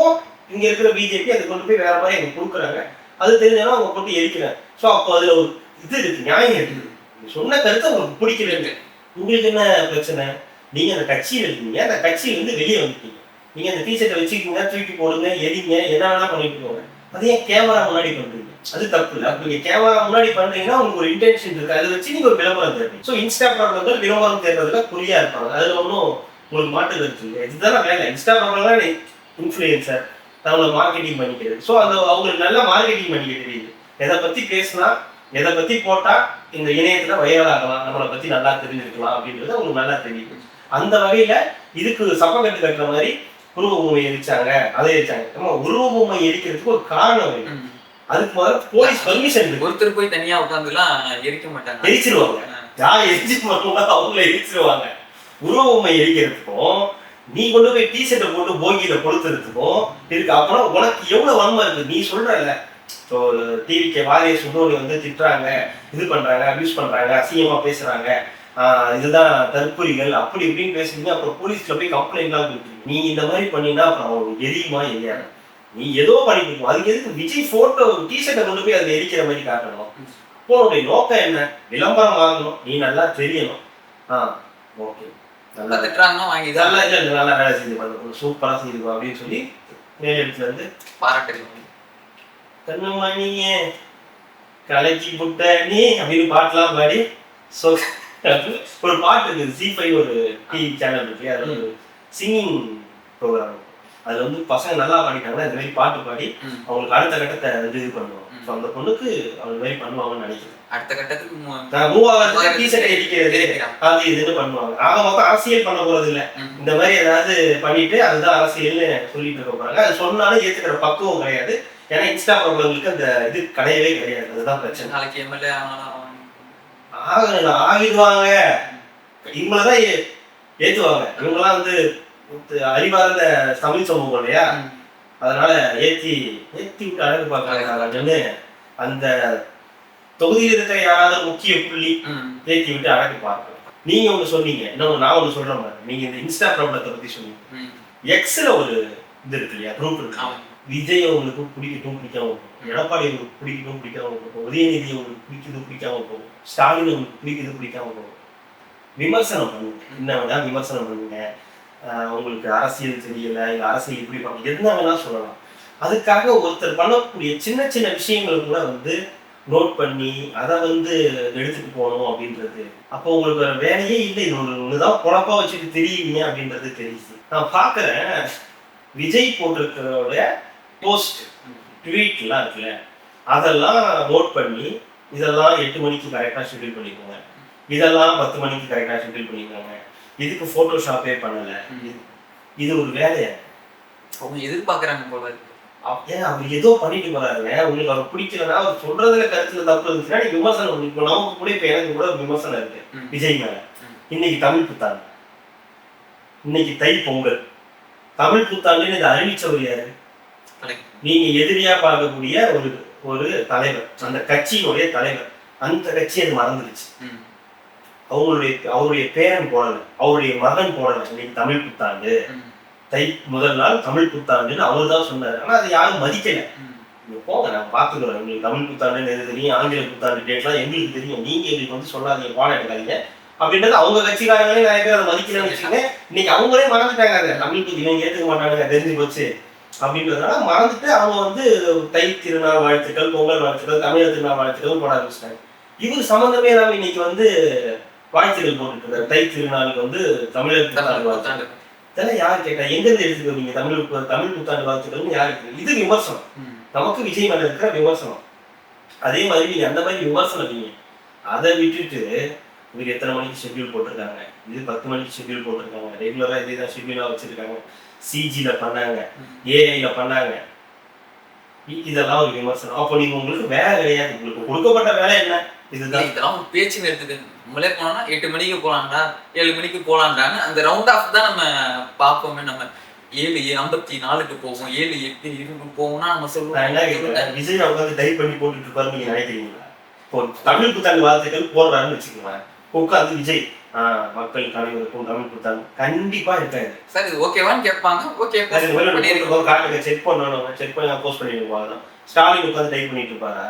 இங்க இருக்கிற பிஜேபி அதை கொண்டு போய் வேற மாதிரி அவங்க கொடுக்குறாங்க. அது தெரிஞ்சாலும் அவங்க போட்டு எரிக்கிறாங்க. ஸோ அப்போ அதுல ஒரு இது இருக்கு, நியாயம் இருக்குது. சொன்ன கருத்தை உங்களுக்கு பிடிக்கல, உங்களுக்கு என்ன பிரச்சனை? நீங்க அந்த கட்சியில இருக்கீங்க, அந்த கட்சியில இருந்து வெளியே வந்துட்டீங்க. நீங்க அந்த டிஷர்ட்டை வச்சுக்கிங்க, தூக்கி போடுங்க, எரிங்க, என்ன வேணா பண்ணிட்டு போங்க. அதே கேமரா முன்னாடி பண்றீங்க, அது தப்பு இல்லை. அப்படி நீங்க கேமரா முன்னாடி பண்றீங்கன்னா உங்களுக்கு ஒரு இன்டென்ஷன் இருக்கு, அதை வச்சு நீங்க ஒரு விளம்பரம் தேடுறீங்க. ஸோ இன்ஸ்டாகிராம்ல வந்து விளம்பரம் தேடுறதுல குறியா இருப்பாங்க. அதுல ஒன்றும் உங்களுக்கு மாற்று கருத்து இல்லை. இதுதான் வேலை. இன்ஸ்டாகிராம்ல இன்ஃபுளுசர் அவங்கள மார்க்கெட்டிங் பண்ணிக்கிறது. ஸோ அந்த அவங்களுக்கு நல்லா மார்க்கெட்டிங் பண்ணிக்க தெரியுது. எதை பத்தி பேசினா, எதை பத்தி போட்டா இந்த இணையத்துல வைரல் ஆகலாம், நம்மளை பத்தி நல்லா தெரிஞ்சுக்கலாம் அப்படின்றது அவங்களுக்கு நல்லா தெரியுது. அந்த வகையில இதுக்கு சப்பக்கட்டு கட்டுற மாதிரி உருவ பொம்மை எரிச்சாங்க, அதை எரிச்சாங்க. நம்ம உருவ பொம்மை எரிக்கிறதுக்கு ஒரு காரணம் இருக்கு. அதுக்கு முதல்ல போலீஸ் பர்மிஷன் இருக்கு. ஒருத்தர் போய் தனியா உட்கார்ந்து எல்லாம் எரிக்க மாட்டாங்க, எரிச்சிருவாங்க. யார் எரிச்சு பண்ணுவாங்க, அவங்கள எரிச்சிருவாங்க. உருவ பொம்மை எரிக்கிறதுக்கும் நீ கொண்டு போய் டிஷர்ட்டை போட்டு போகியில கொடுத்துறதுக்கும் இருக்கு. அப்புறம் உனக்கு எவ்வளவு வன்மை இருக்கு. நீ சொல்றல, ஸோ டிவிக்கு வாரிய சுடோனி வந்து திட்டுறாங்க, இது பண்றாங்க, அபியூஸ் பண்றாங்க, அசிங்கமா பேசுறாங்க, இதுதான் தற்கொலைகள் அப்படி இப்படின்னு பேசுறீங்க. அப்புறம் போலீஸ்ல போய் கம்ப்ளைண்ட்லாம் கொடுக்குறீங்க. நீ இந்த மாதிரி பண்ணினா அப்புறம் எரியுமா இல்லையா? நீ ஏதோ பண்ணிட்டு இருக்கோம். அதுக்கு எதுக்கு விஜய் போட்டோ டிஷர்ட்டை கொண்டு போய் அதில் எரிக்கிற மாதிரி காட்டணும்? அப்போ உன்னுடைய நோக்கம் என்ன? விளம்பரம் வாங்கணும், நீ நல்லா தெரியணும். ஓகே, நல்லா திட்டுறாங்கன்னா வாங்கி நல்லா இல்லை, நல்லா வேலை செய்து பண்ணணும், சூப்பராக செய்து அப்படின்னு சொல்லி மேலிடத்துல இருந்து பாராட்டு. கண்ணுமணியே கலைச்சி புட்ட நீ அப்படின்னு பாட்டுலாம் பாடி. ஸோ ஒரு பாட்டு இருக்குது, C5 ஒரு டிவி சேனல் இருக்கு, அது ஒரு சிங்கிங் ப்ரோக்ராம். அதுல வந்து பசங்க நல்லா பாடிட்டாங்கன்னா இந்த மாதிரி பாட்டு பாடி அவங்களுக்கு அடுத்த கட்டத்தை இது பண்ணுவோம். ஸோ அந்த பொண்ணுக்கு அந்த மாதிரி பண்ணுவாங்கன்னு நினைக்கிறேன். அடுத்த கட்டத்துக்கு மூவாவது டீசர்ட் எடிக்கிறது அது இதுன்னு பண்ணுவாங்க. ஆக மொத்தம் அரசியல் பண்ண போறது இல்லை. இந்த மாதிரி ஏதாவது பண்ணிட்டு அதுதான் அரசியல்னு சொல்லிட்டு இருக்க போறாங்க. அது சொன்னாலும் ஏத்துக்கிற பக்குவம் கிடையாது. ஏன்னா இன்ஸ்டா ப்ராப்ளங்களுக்கு அந்த இது கிடையவே கிடையாது. அதுதான் பிரச்சனை. நாளைக்கு எம்எல்ஏ ஆகிடுவாங்க. இவங்களதான் ஏத்துவாங்க. இவங்கெல்லாம் வந்து அறிவார்ந்த தமிழ் சமூகம் இல்லையா, அதனால ஏத்தி விட்டு அழகு பார்க்கறாங்கன்னு அந்த தொகுதியில் இருக்கிற யாராவது முக்கிய புள்ளி ஏத்தி விட்டு அழகு பார்க்கலாம். நீங்க ஒண்ணு சொன்னீங்க, இன்னொன்னு நான் ஒண்ணு சொல்றேன் பாருங்க. நீங்க இந்த இன்ஸ்டா ப்ராப்ளத்தை பத்தி சொன்னீங்க. எக்ஸ்ல ஒரு இது இருக்கு இல்லையா, குரூப் இருக்கு. விஜய் உங்களுக்கு பிடிக்கட்டும் பிடிக்காம போகும், எடப்பாடி உங்களுக்கு பிடிக்கட்டும் பிடிக்காம போகும், உதயநிதி உங்களுக்கு பிடிக்குது பிடிக்காம போகும், ஸ்டாலின் உங்களுக்கு பிடிக்குது பிடிக்காம போகும். விமர்சனம் பண்ணுங்க, என்ன வேணா விமர்சனம் பண்ணுங்க. உங்களுக்கு அரசியல் தெரியல, இல்லை அரசியல் இப்படி பண்ண என்ன வேணா சொல்லலாம். அதுக்காக ஒருத்தர் பண்ணக்கூடிய சின்ன சின்ன விஷயங்கள் கூட வந்து நோட் பண்ணி அதை வந்து எடுத்துட்டு போகணும் அப்படின்றது. அப்போ உங்களுக்கு வேற வேலையே இல்லை. இது ஒண்ணுதான் குழப்பா வச்சுட்டு தெரியுவீங்க அப்படின்றது தெரியுது. நான் பாக்குறேன் விஜய் போட்டிருக்கிறோட போஸ்ட் ட்வீட்லாம் இருக்குல்ல, அதெல்லாம் நோட் பண்ணி இதெல்லாம் 8 மணிக்கு கரெக்டாக ஷெட்யூல் பண்ணிக்கோங்க, இதெல்லாம் 10 மணிக்கு கரெக்டாக ஷெட்யூல் பண்ணிக்கோங்க, இதுக்கு போட்டோஷாப்பே பண்ணல. இது ஒரு வேலையா? அவங்க எதிர்பார்க்கறாங்க போல இருக்கு. ஏன் அவர் ஏதோ பண்ணிட்டு போறாருங்க. உங்களுக்கு அவர் பிடிக்கலன்னா அவர் சொல்றதுல கருத்துல தப்பு இருந்துச்சுன்னா நீங்க விமர்சனம் பண்ணிக்கணும். நமக்கு கூட இப்ப எனக்கு கூட விமர்சனம் இருக்கு விஜய் மேல. இன்னைக்கு தமிழ் புத்தாண்டு, இன்னைக்கு தை பொங்கல். தமிழ் புத்தாண்டுன்னு இதை அறிவிச்சவர் யாரு? நீங்க எதிரியா பார்க்கக்கூடிய ஒரு தலைவர், அந்த கட்சியினுடைய தலைவர். அந்த கட்சி அது மறந்துடுச்சு. அவருடைய பேரன் போடல, அவருடைய மகன் போடல. இன்னைக்கு தமிழ் புத்தாண்டு, தை முதல் நாள் தமிழ் புத்தாண்டுன்னு அவர் தான் சொன்னார். ஆனா அதை யாரும் மதிக்கல. நீங்க போங்க, நான் பாத்துக்கிறோம். எங்களுக்கு தமிழ் புத்தாண்டுன்னு எது தெரியும், ஆங்கில புத்தாண்டு டேட்லாம் எங்களுக்கு தெரியும், நீங்க எங்களுக்கு வந்து சொல்லாதீங்க, பாடம் எடுக்காதீங்க அப்படின்றது அவங்க கட்சிக்காரங்களே நிறைய பேர் அதை மதிக்கலன்னு வச்சுக்கோங்க. இன்னைக்கு அவங்களே மறந்துட்டாங்க. அதை தமிழ் புத்தி இவங்க ஏற்றுக்க மாட்டாங்க, தெரிஞ்சு போச்சு அப்படின்றதுனால மறந்துட்டு அவங்க வந்து தை திருநாள் வாழ்த்துக்கள், பொங்கல் வாழ்த்துக்கள், தமிழர் திருநாள் வாழ்த்துக்கள் போட ஆரம்பிச்சிட்டாங்க. இவர் சம்பந்தமே இல்லாம இன்னைக்கு வந்து வாழ்த்துக்கள் போட்டுட்டு இருக்காரு. தை திருநாளுக்கு வந்து தமிழர் புத்தாண்டு வாழ்த்துக்கள். இதெல்லாம் யாரு கேட்டா? எங்க இருந்து எடுத்துக்கோ நீங்க தமிழ் புத்தாண்டு வாழ்த்துக்கள்னு யாருக்கு? இது விமர்சனம். நமக்கு விஜய் மேல இருக்கிற விமர்சனம். அதே மாதிரி நீங்க அந்த மாதிரி விமர்சனம் நீங்க அதை விட்டுட்டு இவங்க எத்தனை மணிக்கு ஷெட்யூல் போட்டிருக்காங்க, இது 10 மணிக்கு ஷெட்யூல் போட்டிருக்காங்க, ரெகுலரா இதேதான் ஷெட்யூலா வச்சிருக்காங்க, சிஜில பண்ணாங்க, ஏஐல பண்ணாங்க, இதெல்லாம் ஒரு விமர்சனம். அப்போ நீங்க உங்களுக்கு வேலை கிடையாது. உங்களுக்கு கொடுக்கப்பட்ட வேலை என்ன? இதுதான். இதெல்லாம் ஒரு பேச்சுன்னு எடுத்துக்கு. நம்மளே போனோம்னா 8 மணிக்கு போலாம்டா, 7 மணிக்கு போலான்றாங்க. அந்த ரவுண்ட் ஆஃப் தான் நம்ம பார்ப்போமே. நம்ம 7:54 போவோம், 7:08 போவோம்னா நம்ம சொல்லுவோம். விஜய் உட்காந்து டைப் பண்ணி போட்டுட்டு இருப்பாரு நீங்க நினைக்கிறீங்களா? இப்போ தமிழ் புத்தாண்டு வார்த்தைகள் போடுறாருன்னு வச்சுக்கோங்க, உட்காந்து விஜய் மக்களுக்கு அனைவருக்கும் தமிழ் புத்தாண்டு கண்டிப்பா இருக்காது சார். இது ஓகேவான்னு கேட்பாங்க. ஓகே காட்டுங்க, செக் பண்ணணும், செக் பண்ணி போஸ்ட் பண்ணிட்டு. ஸ்டாலின் உட்காந்து டைப் பண்ணிட்டு இருப்பாரா?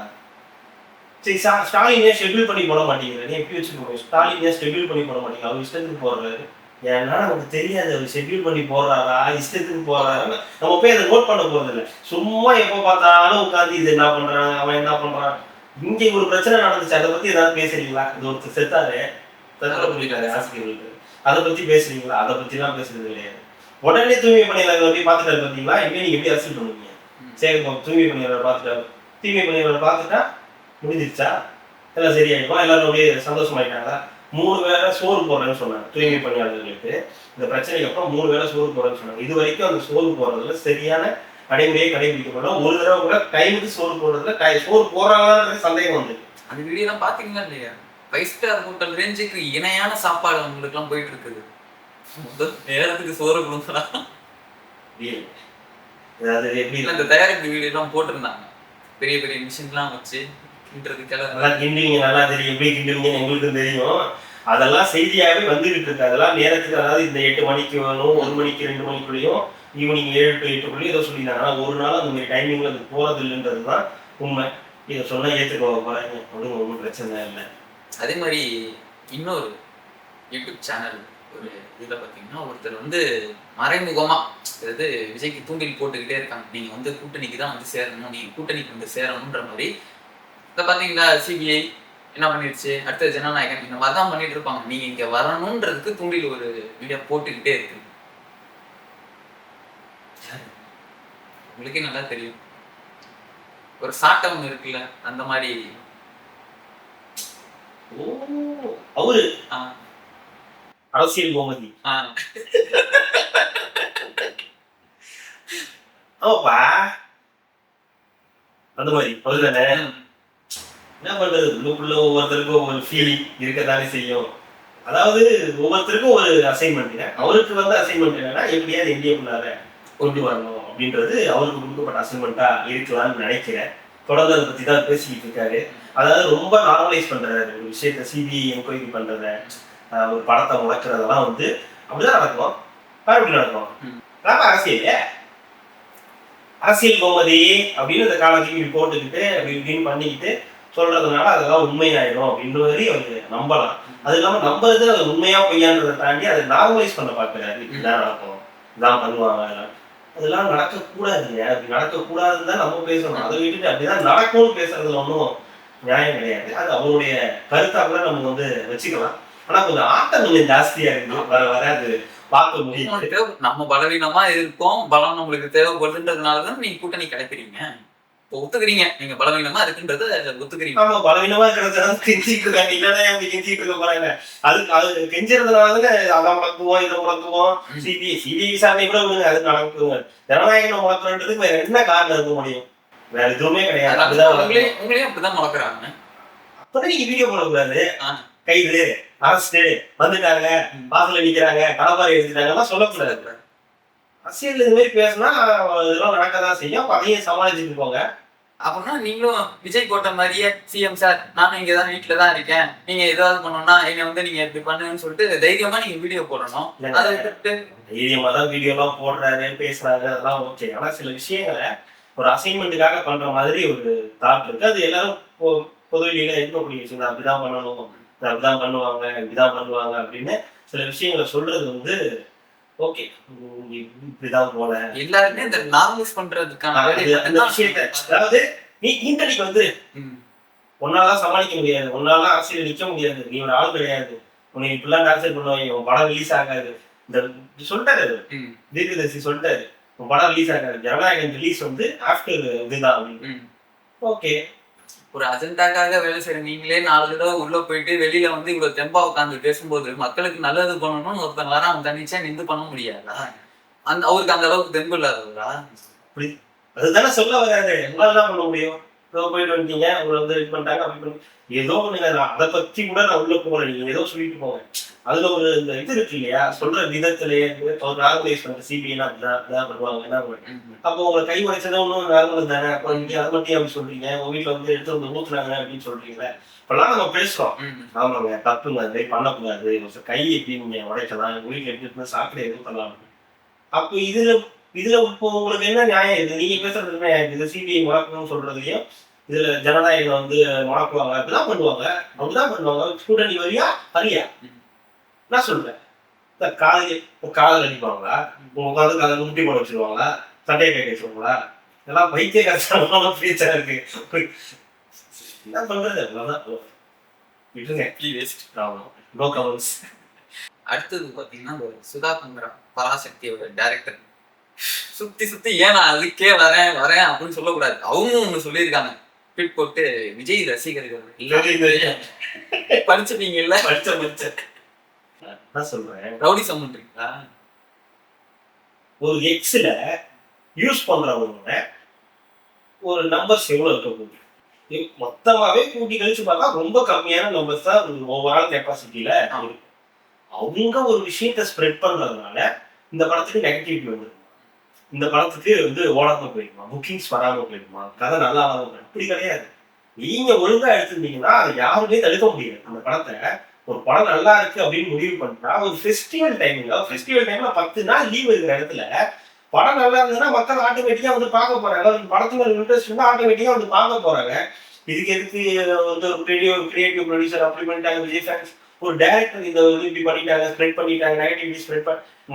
சரி, ஸ்டாலின் ஏன் ஷெட்யூல் பண்ணி போட மாட்டேங்கிறாரு? எப்படி வச்சுக்கோங்க, ஸ்டாலின் ஏன் ஷெட்யூல் பண்ணி போட மாட்டேங்க? அவர் இஷ்டத்துக்கு போடுறாரு. ஏன்னா நமக்கு தெரியாது அவர் ஷெட்யூல் பண்ணி போடுறாரா இஷ்டத்துக்கு போடுறாருன்னு. நம்ம போய் அதை நோட் பண்ண போறது இல்லை. சும்மா எப்போ பார்த்தாலும் உட்காந்து இது என்ன பண்றான், அவன் என்ன பண்றான். இங்க ஒரு பிரச்சனை நடந்துச்சு, அதை பத்தி ஏதாவது பேசுறீங்களா? இது ஒருத்தர் செத்தாரு, ஆசிரியர்களுக்கு, அதை பத்தி பேசுறீங்களா? அதை பத்தி எல்லாம் பேசுறது கிடையாது. உடனே தூய்மை பணியாளர் போய் பார்த்துட்டாரு பார்த்தீங்களா? இனிமே நீங்க எப்படி அரசியல் பண்ணுவீங்க? சரி, தூய்மை பணியாளர் பார்த்துட்டாரு, தூய்மை பணியாளர் பார்த்துட்டா முடிஞ்சிருச்சா? எல்லாம் சரியாயிடுமா? எல்லாரும் அப்படியே சந்தோஷமாயிட்டாங்களா? 3 வேளை சோறு போடுறேன்னு சொன்னாங்க தூய்மை பணியாளர்களுக்கு. இந்த பிரச்சனைக்கு அப்புறம் 3 வேளை சோறு போடுறேன்னு சொன்னாங்க. இது வரைக்கும் அந்த சோறு போடுறதுல சரியான நடைமுறையை கடைபிடிக்கப்படும். ஒரு தடவை கூட டைமுக்கு சோறு போடுறதுல சோறு போடுறாங்கன்றது சந்தேகம் வந்து. அந்த வீடியோ எல்லாம் பாத்தீங்களா இல்லையா? 5 ஸ்டார் ஹோட்டல் ரேஞ்சுக்கு இணையான சாப்பாடு அவங்களுக்கு எல்லாம் போயிட்டு இருக்குது. நேரத்துக்கு சோறு கொடுக்கலாம். இந்த தயாரிப்பு வீடியோ எல்லாம் போட்டிருந்தாங்க, பெரிய பெரிய மிஷின்லாம் வச்சு நல்லா கிண்டுவீங்க, நல்லா தெரியும் எப்படி கிண்டுவீங்கன்னு எங்களுக்கும் தெரியும். அதெல்லாம் செய்தியாகவே வந்துகிட்டு இருக்கு. அதெல்லாம் நேரத்துக்கு, அதாவது இந்த 8 மணிக்கு வேணும், 1 மணிக்கு 2 மணிக்குள்ளேயும், ஈவினிங் 7 to 8 ஏதோ சொல்லியிருந்தாங்க. ஆனால் ஒரு நாள் அந்த மாதிரி டைமிங்ல அது போறது இல்லைன்றது தான் உண்மை. இதை சொன்னா ஏற்றுக்க போறாங்க, ஒன்றும் ஒன்றும் பிரச்சனை இல்லை. அதே மாதிரி இன்னொரு யூடியூப் சேனல் ஒரு இதில் பார்த்தீங்கன்னா ஒருத்தர் வந்து மறைமுகமா, அதாவது விஜய்க்கு தூண்டில் போட்டுக்கிட்டே இருக்காங்க, நீங்க வந்து கூட்டணிக்கு தான் வந்து சேரணும், நீங்க கூட்டணிக்கு வந்து சேரணுன்ற மாதிரி. இதை பார்த்தீங்களா, சிபிஐ என்ன பண்ணிடுச்சு, அடுத்த ஜனநாயகன் இந்த மாதிரி தான் பண்ணிட்டு இருப்பாங்க. நீங்க இங்க வரணுன்றதுக்கு தூண்டில் ஒரு வீடியோ போட்டுக்கிட்டே இருக்கு. உங்களுக்கே நல்லா தெரியும். ஒரு சாட்டை ஒண்ணு இருக்குல்ல அந்த மாதிரி. ஓ அவரு ஆ, அரசியல் கோமதி. ஆ. ஆமாப்பா அந்த மாதிரி அவரு தானே. ம். என்ன பண்றது, உள்ளுக்குள்ள ஒவ்வொருத்தருக்கும் ஒவ்வொரு ஃபீலிங் இருக்கத்தானே செய்யும். அதாவது ஒவ்வொருத்தருக்கும் ஒரு அசைன்மெண்ட். அவருக்கு வந்து அசைன்மெண்ட் என்னன்னா எப்படியாவது இந்தியாவுக்குள்ளார கொண்டு வரணும் அப்படின்றது அவருக்கு கொடுக்கப்பட்ட அசைன்மெண்ட்டா இருக்கலாம்னு நினைக்கிறேன். தொடர்ந்து அதை பத்தி தான் பேசிக்கிட்டு இருக்காரு. அதாவது ரொம்ப நார்மலைஸ் பண்றாரு ஒரு விஷயத்த, சிபிஐ என்கொயரி பண்றத, ஒரு படத்தை முடக்கிறதெல்லாம் வந்து அப்படிதான் நடக்கும். எப்படி நடக்கும்? அதான் அரசியல் கோமதி அப்படின்னு இந்த காலத்துக்கு போட்டுக்கிட்டு அப்படி இப்படின்னு பண்ணிக்கிட்டு சொல்றதுனால அதெல்லாம் உண்மையாயிடும் அப்படின்ற மாதிரி அவரு நம்பலாம். அது இல்லாம நம்புறது அது உண்மையா பொய்யான்றதை தாண்டி அதை நார்மலைஸ் பண்ண பார்க்கிறாரு. இதுதான் நடக்கும், இதான் பண்ணுவாங்க, அதெல்லாம் நடக்கக்கூடாதுங்க. அப்படி நடக்கக்கூடாதுன்னு தான் நம்ம பேசணும். அதை விட்டுட்டு அப்படிதான் நடக்கும்னு பேசுறதுல ஒன்றும் நியாயம் கிடையாது. அது அவருடைய கருத்தா கூட நம்ம வந்து வச்சுக்கலாம். ஆனா கொஞ்சம் ஆட்டம் கொஞ்சம் ஜாஸ்தியா இருக்கு, வர வர அது பார்க்க முடியுது. நம்ம பலவீனமா இருக்கோம், பலம் நம்மளுக்கு தேவைப்படுதுன்றதுனாலதான் நீங்க கூட்டணி கிடைக்கிறீங்க. இப்போ ஒத்துக்கிறீங்க நீங்க பலவீனமா இருக்குன்றத ஒத்துக்கிறீங்க. ஆமா, பலவீனமா இருக்கிறது கெஞ்சிட்டு இருக்காங்க. இல்லைன்னா அப்படி கெஞ்சிட்டு இருக்க போறாங்க. அது கெஞ்சுறதுனால அதை முடக்குவோம், இதை முடக்குவோம். சிபிஐ விசாரணை கூட விடுங்க, அது நடக்குங்க. ஜனநாயகம் முடக்குறதுக்கு வேற என்ன காரணம் இருக்க முடியும்? வேற எதுவுமே கிடையாது. உங்களையும் அப்படிதான் முடக்குறாங்க. அப்பதான் நீங்க வீடியோ போடக்கூடாது. கைது, அரஸ்ட், வந்துட்டாங்க, வாசல்ல நிக்கிறாங்க, கடப்பாறை எடுத்துட்டாங்கலாம் சொல்லக்கூடாது. அரசியல் இது மாதிரி பேசினா இதெல்லாம் நடக்கதான் செய்யும். அதையும் சமாளிச்சுட்டு போங்க. அப்படின்னா நீங்களும் விஜய் போட்ட மாதிரியே சிஎம் சார் நானும் இங்கதான் வீட்டுல தான் இருக்கேன், நீங்க ஏதாவது பண்ணணும்னா என்னை வந்து நீங்க இப்படி பண்ணுங்கன்னு சொல்லிட்டு தைரியமா நீங்க வீடியோ போடணும். அதை விட்டுட்டு தைரியமா தான் வீடியோ எல்லாம் போடுறாரு, பேசுறாரு, அதெல்லாம் ஓகே. ஆனா சில விஷயங்களை ஒரு அசைன்மெண்ட்டுக்காக பண்ற மாதிரி ஒரு தாட் இருக்கு. அது எல்லாரும் பொதுவெளியில இருக்கக்கூடிய விஷயம். அப்படிதான் பண்ணணும், அப்படிதான் பண்ணுவாங்க, இப்படிதான் பண்ணுவாங்க அப்படின்னு சில விஷயங்களை சொல்றது வந்து ஓகே, இப்படிதான் போல எல்லாருமே இந்த நார்மலைஸ் பண்றதுக்கான விஷயத்த. அதாவது நீ இன்டர்நெட் வந்து ஒன்னாலாம் சமாளிக்க முடியாது, ஒன்னாலாம் அரசியல் நிக்க முடியாது, நீ ஒரு ஆள் கிடையாது, உன்னை இப்படிலாம் டார்ச்சர் பண்ணுவாங்க, உன் படம் ரிலீஸ் ஆகாது. இந்த சொல்லிட்டாரு தீர்க்கதரிசி சொல்லிட்டாரு, உன் படம் ரிலீஸ் ஆகாது, ஜனநாயகன் ரிலீஸ் வந்து ஆஃப்டர் இதுதான் அப்படின்னு. ஓகே, ஒரு அஜெண்டாக்காக வேலை செய்யற நீங்களே 4 தடவை உள்ள போயிட்டு வெளியில வந்து இவ்வளவு தெம்பா உட்காந்து பேசும்போது மக்களுக்கு நல்லது பண்ணணும்னு ஒருத்தங்க வர அவன் தனிச்சா நின்று பண்ண முடியாதா? அவருக்கு அந்த அளவுக்கு தெம்பு இல்லாதவரா? அப்படி அதுதானே சொல்ல வராது. எங்களால பண்ண முடியும்? போயிட்டு வந்துட்டீங்க, உங்களை வந்து இது பண்ணிட்டாங்க, அப்படி பண்ணி ஏதோ ஒண்ணுங்க. அதை பத்தி கூட நான் உள்ள போகல, நீங்க ஏதோ சொல்லிட்டு போங்க. அதுல ஒரு இந்த இது இருக்கு இல்லையா, சொல்ற விதத்திலேயே ஒரு நார்மலைஸ் பண்ற சிபிஐனா அப்படிதான் பண்ணுவாங்க. என்ன அப்போ உங்களை கை உடைச்சதை ஒன்றும் நார்மல் தானே. அப்போ நீங்க அதை மட்டும் அப்படி சொல்றீங்க, உங்க வீட்டுல வந்து எடுத்து வந்து ஊத்துறாங்க அப்படின்னு சொல்றீங்களே. இப்பெல்லாம் நம்ம பேசுறோம், ஆமாங்க தப்புங்க, அது மாதிரி பண்ணக்கூடாது, கை எப்படி நீங்க உடைக்கலாம், உங்க வீட்டுல எடுத்துட்டு சாக்கடை எதுவும் பண்ணலாம். அப்போ இதுல இப்போ உங்களுக்கு என்ன நியாயம்? இது நீங்க பேசுறது என்ன? இது சிபிஐ முடக்கணும்னு சொல்றதுலயும் இதுல ஜனநாயகம் வந்து முடக்குவாங்க, அப்படிதான் பண்ணுவாங்க, அப்படிதான் பண்ணுவாங்க. ஸ்டூடெண்ட் வரியா வரியா நான் சொல்றேன். காதல் அடிப்பாங்களா, உங்க உட்காந்து காதல் முட்டி போட வச்சிருவாங்களா, சட்டையை கை வச்சுருவாங்களா? இதெல்லாம் பைத்திய கஷ்டம் ஃபியூச்சரா இருக்கு. என்ன பண்றது? அவ்வளவுதான், விட்டுருங்க. No comments. அடுத்தது பாத்தீங்கன்னா சுதா கங்கரா பராசக்தியோட டைரக்டர் சுத்தி ஏன் நான் அதுக்கே வரேன் அப்படின்னு சொல்லக்கூடாது. அவங்க ஒண்ணு சொல்லியிருக்காங்க, ட்வீட் போட்டு, விஜய் ரசிகர்கள் படிச்சுப்பீங்கல்ல, படிச்சேன் நான் சொல்றேன். ரவுடி சம்பந்தீங்களா? ஒரு எக்ஸ்ல யூஸ் பண்றவங்க ஒரு நம்பர்ஸ் எவ்வளவு இருக்க போகுது? மொத்தமாவே கூட்டி கழிச்சு பார்த்தா ரொம்ப கம்மியான நம்பர்ஸ் தான் ஓவரால் கெப்பாசிட்டியில இருக்கு. அவங்க ஒரு விஷயத்த ஸ்ப்ரெட் பண்றதுனால இந்த படத்துக்கு நெகட்டிவிட்டி வந்துருமா, இந்த படத்துக்கு வந்து ஓடாம போயிருமா, புக்கிங்ஸ் வராம போயிருமா, கதை நல்லா ஆகாம போயிருமா? அப்படி கிடையாது. நீங்க ஒழுங்கா எடுத்துருந்தீங்கன்னா அதை யாருமே தடுக்க முடியாது. அந்த படத்தை ஒரு படம் நல்லா இருக்கு அப்படின்னு முடிவு பண்ணிட்டா ஒரு ஃபெஸ்டிவல் டைம்ல 10 நாள் லீவ் இருக்கிற இடத்துல படம் நல்லா இருந்ததுன்னா மக்கள் ஆட்டோமேட்டிக்கா வந்து பார்க்க போறாங்க. படத்துல இன்ட்ரெஸ்ட் இருந்தா ஆட்டோமேட்டிக்கா வந்து பார்க்க போறாங்க. இதுக்கு எதுக்கு வந்து ஒரு கிரியேட்டிவ் ப்ரொடியூசர் அப்படி பண்ணிட்டாங்க, விஜய் ஃபேன்ஸ் ஒரு டைரக்டர் இதை வந்து இப்படி பண்ணிட்டாங்க, ஸ்ப்ரெட் பண்ணிட்டாங்க,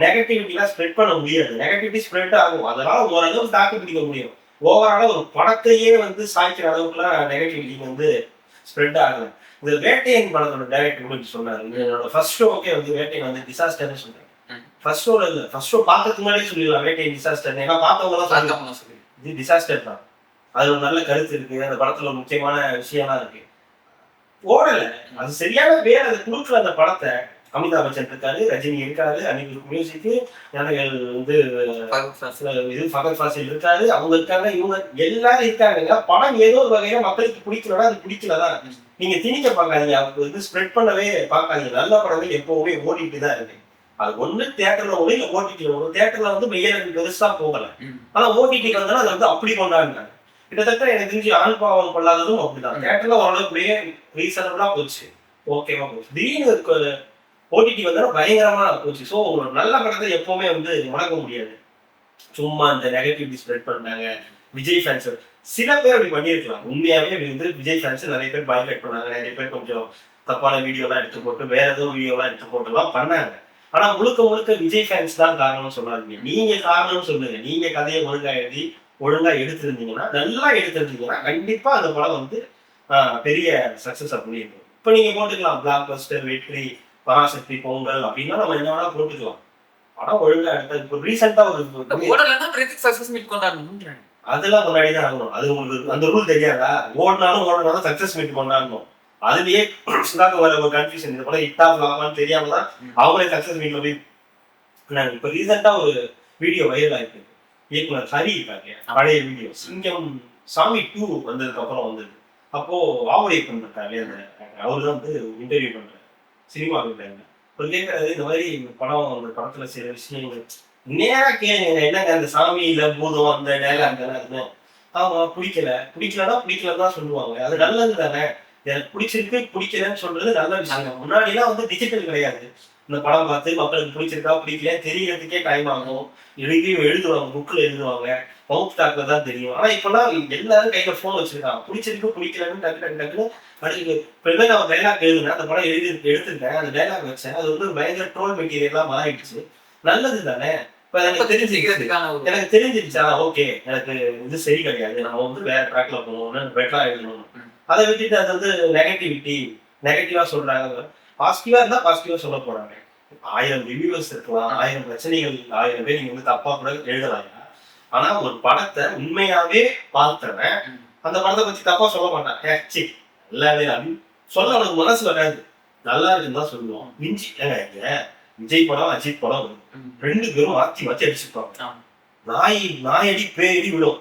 நெகட்டிவிட்டிலாம் ஸ்ப்ரெட் பண்ண முடியாது. நெகட்டிவிட்டி ஸ்ப்ரெட் ஆகும், அதனால ஓரளவுக்கு தாக்கு பிடிக்க முடியும். ஓவரால ஒரு படத்தையே வந்து சாய்க்கிற அளவுக்குலாம் நெகட்டிவிட்டி வந்து ஸ்ப்ரெட் ஆகல. இந்த வேட்டையன் படத்தோட டைரக்டர் கூட சொன்னாரு, என்னோட ஃபர்ஸ்ட் ஷோக்கே வந்து வேட்டையன் வந்து டிசாஸ்டர்னு சொல்றேன். ஃபர்ஸ்ட் ஷோல இல்ல, ஃபர்ஸ்ட் ஷோ பார்க்கறதுக்கு முன்னாடியே சொல்லிடலாம் வேட்டையன் டிசாஸ்டர். ஏன்னா பார்த்தவங்க எல்லாம் இது டிசாஸ்டர் தான். அது ஒரு நல்ல கருத்து இருக்கு, அந்த படத்துல ஒரு முக்கியமான விஷயம்லாம் இருக்கு, ஓடல. அது சரியான வேலை அதை கொடுக்கல. அந்த படத்தை அமிதாப் பச்சன் இருக்காரு, ரஜினி இருக்காரு, அன்னைக்கு மியூசிக்கு ஞானகள் வந்து இது ஃபகத் ஃபாசில் இருக்காரு, அவங்க இருக்காங்க, இவங்க எல்லாரும் இருக்காங்க. படம் ஏதோ ஒரு வகையில மக்களுக்கு பிடிக்கலன்னா அது பிடிக்கலதான். நீங்க திணிக்க பார்க்காதீங்க, அவங்க வந்து ஸ்ப்ரெட் பண்ணவே பார்க்காதீங்க. நல்ல படங்கள் எப்பவுமே ஓடிட்டு தான் இருக்கு. அது ஒண்ணு தியேட்டர்ல ஓடி, இல்ல ஓடிடில ஓடும். தியேட்டர்ல வந்து மெய்யலுக்கு பெருசா போகல, ஆனா ஓடிடிக்கு வந்தா அதை வந்து அப்படி கொண்டாடுறாங்க. கிட்டத்தட்ட எனக்கு தெரிஞ்சு ஆண் பாவம் கொள்ளாததும் அப்படிதான். தியேட்டர்ல ஓரளவுக்கு ரீசனபிளா போச்சு, ஓகேவா போச்சு. திடீர்னு ஓடிடி வந்தா பயங்கரமா போச்சு. ஸோ ஒரு நல்ல படத்தை எப்பவுமே வந்து வணங்க முடியாது. சும்மா இந்த நெகட்டிவிட்டி ஸ்ப்ரெட் பண்ணாங்க. விஜய் ஃபேன்ஸ் சில பேர் அப்படி பண்ணியிருக்கலாம். உண்மையாவே வந்து விஜய் ஃபேன்ஸ் நிறைய பேர் பாய்காட் பண்ணாங்க, நிறைய பேர் கொஞ்சம் தப்பான வீடியோலாம் எடுத்து போட்டு வேற ஏதோ வீடியோலாம் எடுத்து போட்டுலாம் பண்ணாங்க. ஆனா முழுக்க முழுக்க விஜய் ஃபேன்ஸ் தான் காரணம்னு சொல்லாதீங்க. நீங்க காரணம்னு சொல்லுங்க. நீங்க கதையை ஒழுங்கா எடுத்திருந்தீங்கன்னா, நல்லா எடுத்திருந்தீங்கன்னா கண்டிப்பா அந்த படம் வந்து பெரிய சக்சஸ் பண்ணிருக்கும். இப்ப நீங்க போட்டுக்கலாம் பிளாக் பஸ்டர், வெற்றி, பராசக்தி, பொங்கல் அப்படின்னா நம்ம என்ன வேணா போட்டுக்கலாம். படம் ஒழுங்கா எடுத்தது. இப்போ ரீசெண்டா அதெல்லாம் முன்னாடிதான் ஆகணும். அது உங்களுக்கு அந்த ரூல் தெரியாதா? ஓடினாலும் சக்சஸ் மீட் கொண்டாடணும். அதுலயே வர ஒரு கன்ஃபியூஷன். இந்த படம் ஹிட்டா ஃபிளாப்பான்னு தெரியாமதான் அவங்களே சக்சஸ் மீட்ல போய். இப்ப ரீசெண்டா ஒரு வீடியோ வைரல் ஆயிருக்கு. இயக்குனர் ஹரி இருக்காங்க, பழைய வீடியோ சிங்கம் சாமி 2 வந்ததுக்கு அப்புறம் வந்தது. அப்போ ஆவரை பண்ணிருக்காரு, அவருதான் வந்து இன்டர்வியூ பண்றாரு சினிமா இருக்காங்க. ஒரு கேட்கறது இந்த மாதிரி படம், அந்த படத்துல சில விஷயங்கள் நேரா கேளுங்க. என்னங்க அந்த சாமி இல்ல பூதம் அந்த டைலாக் தானே, ஆமா பிடிக்கலன்னு தான் சொல்லுவாங்க. அது நல்லது தானே. எனக்கு பிடிச்சிருக்கு பிடிக்கலன்னு சொல்றது நல்ல விஷயம். முன்னாடி எல்லாம் வந்து டிஜிட்டல் கிடையாது. இந்த படம் பார்த்து மக்களுக்கு பிடிச்சிருக்கா பிடிக்கல தெரியறதுக்கே டைம் ஆகும். எழுதுவாங்க, புக்ல எழுதுவாங்க, மவுத் டாக்ல தான் தெரியும். ஆனா இப்பெல்லாம் எல்லாரும் கையில போன் வச்சிருக்காங்க. பிடிச்சிருக்கு பிடிக்கலன்னு டக்குன்னு அடுத்து இப்ப நான் டைலாக் எழுதுனேன், அந்த படம் எடுத்துருக்கேன், அந்த டைலாக் வச்சேன். அது வந்து பயங்கர ட்ரோல் மெட்டீரியலா மாறிடுச்சு. நல்லது தானே. இப்ப எனக்கு தெரிஞ்சிருச்சா, ஓகே எனக்கு இது சரி கிடையாது, நம்ம வந்து வேற ட்ராக்ல போகணும்னு பெட்டரா எழுதணும். அதை விட்டுட்டு அது வந்து நெகட்டிவா சொல்றாங்க. பாசிட்டிவா இருந்தா பாசிட்டிவா சொல்ல போறாங்க. 1000 ரிவ்யூவர்ஸ் இருக்கலாம், 1000 பிரச்சனைகள், 1000 பேர் நீங்க வந்து தப்பா கூட எழுதலாம். ஆனா ஒரு படத்தை உண்மையாவே பார்த்தவன் அந்த படத்தை பத்தி தப்பா சொல்ல மாட்டான். நல்லாவே அப்படின்னு சொல்ல அவனுக்கு மனசு வராது. நல்லா இருக்குன்னு தான் சொல்லுவோம். மிஞ்சி விஜய் படம் அஜித் படம் 2 பேரும் மாத்தி அடிச்சுப்பாங்க. நாயடி பேயடி விடும்.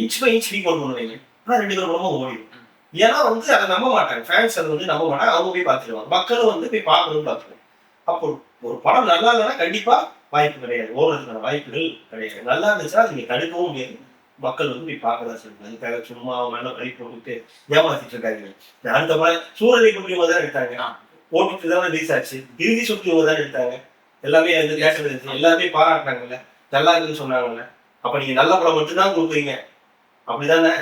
இன்ச் பை இன்ச் டீகோட் பண்ணுவாங்க. ஆனா 2 பேரும் படமும் ஓடிடும். ஏன்னா வந்து அதை நம்ப மாட்டாங்க. ஃபேன்ஸ் அதை வந்து நம்ப மாட்டாங்க. அவங்க போய் பார்த்துருவாங்க. மக்களும் வந்து போய் பார்க்கணும்னு பார்த்துருவாங்க. அப்போ ஒரு படம் நல்லா இல்லைன்னா கண்டிப்பா வாய்ப்பு கிடையாது, ஓடுறதுக்கான வாய்ப்புகள் கிடையாது. நல்லா இருந்துச்சுன்னா நீங்க தடுக்கவும் முடியாது. மக்கள் வந்து போய் பார்க்கதான் சொல்லுங்க. அதுக்காக சும்மா மேல கழி போட்டுட்டு ஏமாத்திட்டு இருக்காங்க. அடுத்த மாதிரி சூழலை குடியும் தான் எடுத்தாங்க, ஓட்டுட்டு தான் ரிலீஸ் ஆச்சு. இறுதி சுற்று தான் எடுத்தாங்க. எல்லாமே எல்லாருமே பாராட்டினாங்கல்ல, நல்லா இருக்குன்னு சொன்னாங்கல்ல. அப்ப நீங்க நல்ல படம் மட்டும்தான் கொடுக்குறீங்க, அப்படிதானே?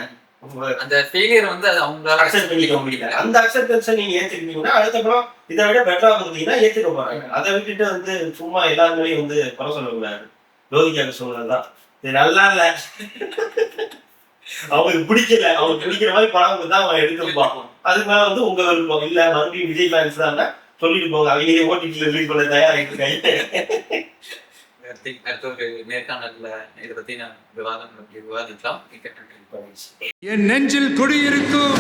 அந்த ஃபெயிலியர் வந்து அது அவங்களால அக்செப்ட் பண்ணிக்க முடியல. அந்த அக்செப்டன்ஸை நீங்க ஏத்துக்கிட்டீங்கன்னா அடுத்த படம் இதை விட பெட்டரா கொடுத்தீங்கன்னா ஏத்துக்க போறாங்க. அதை விட்டுட்டு வந்து சும்மா எல்லாருமே வந்து குறை சொல்லக்கூடாது. யோகிக்காக சொன்னதுதான் இது நல்லா இல்ல, அவங்களுக்கு பிடிக்கல, அவங்க பிடிக்கிற மாதிரி படம் தான் அவன் எடுத்துப்பான். அதுக்கு மேல வந்து உங்க விருப்பம் இல்ல, மறுபடியும் விஜய் ஃபேன்ஸ் தான் சொல்லிட்டு போங்க, அவங்க ஓடிடில ரிலீஸ் பண்ண தயாராகிட்டு. அடுத்த ஒரு நேர்காணல்ல இதை பத்தி நான் விவாதிக்கலாம். என் நெஞ்சில் குடியிருக்கும்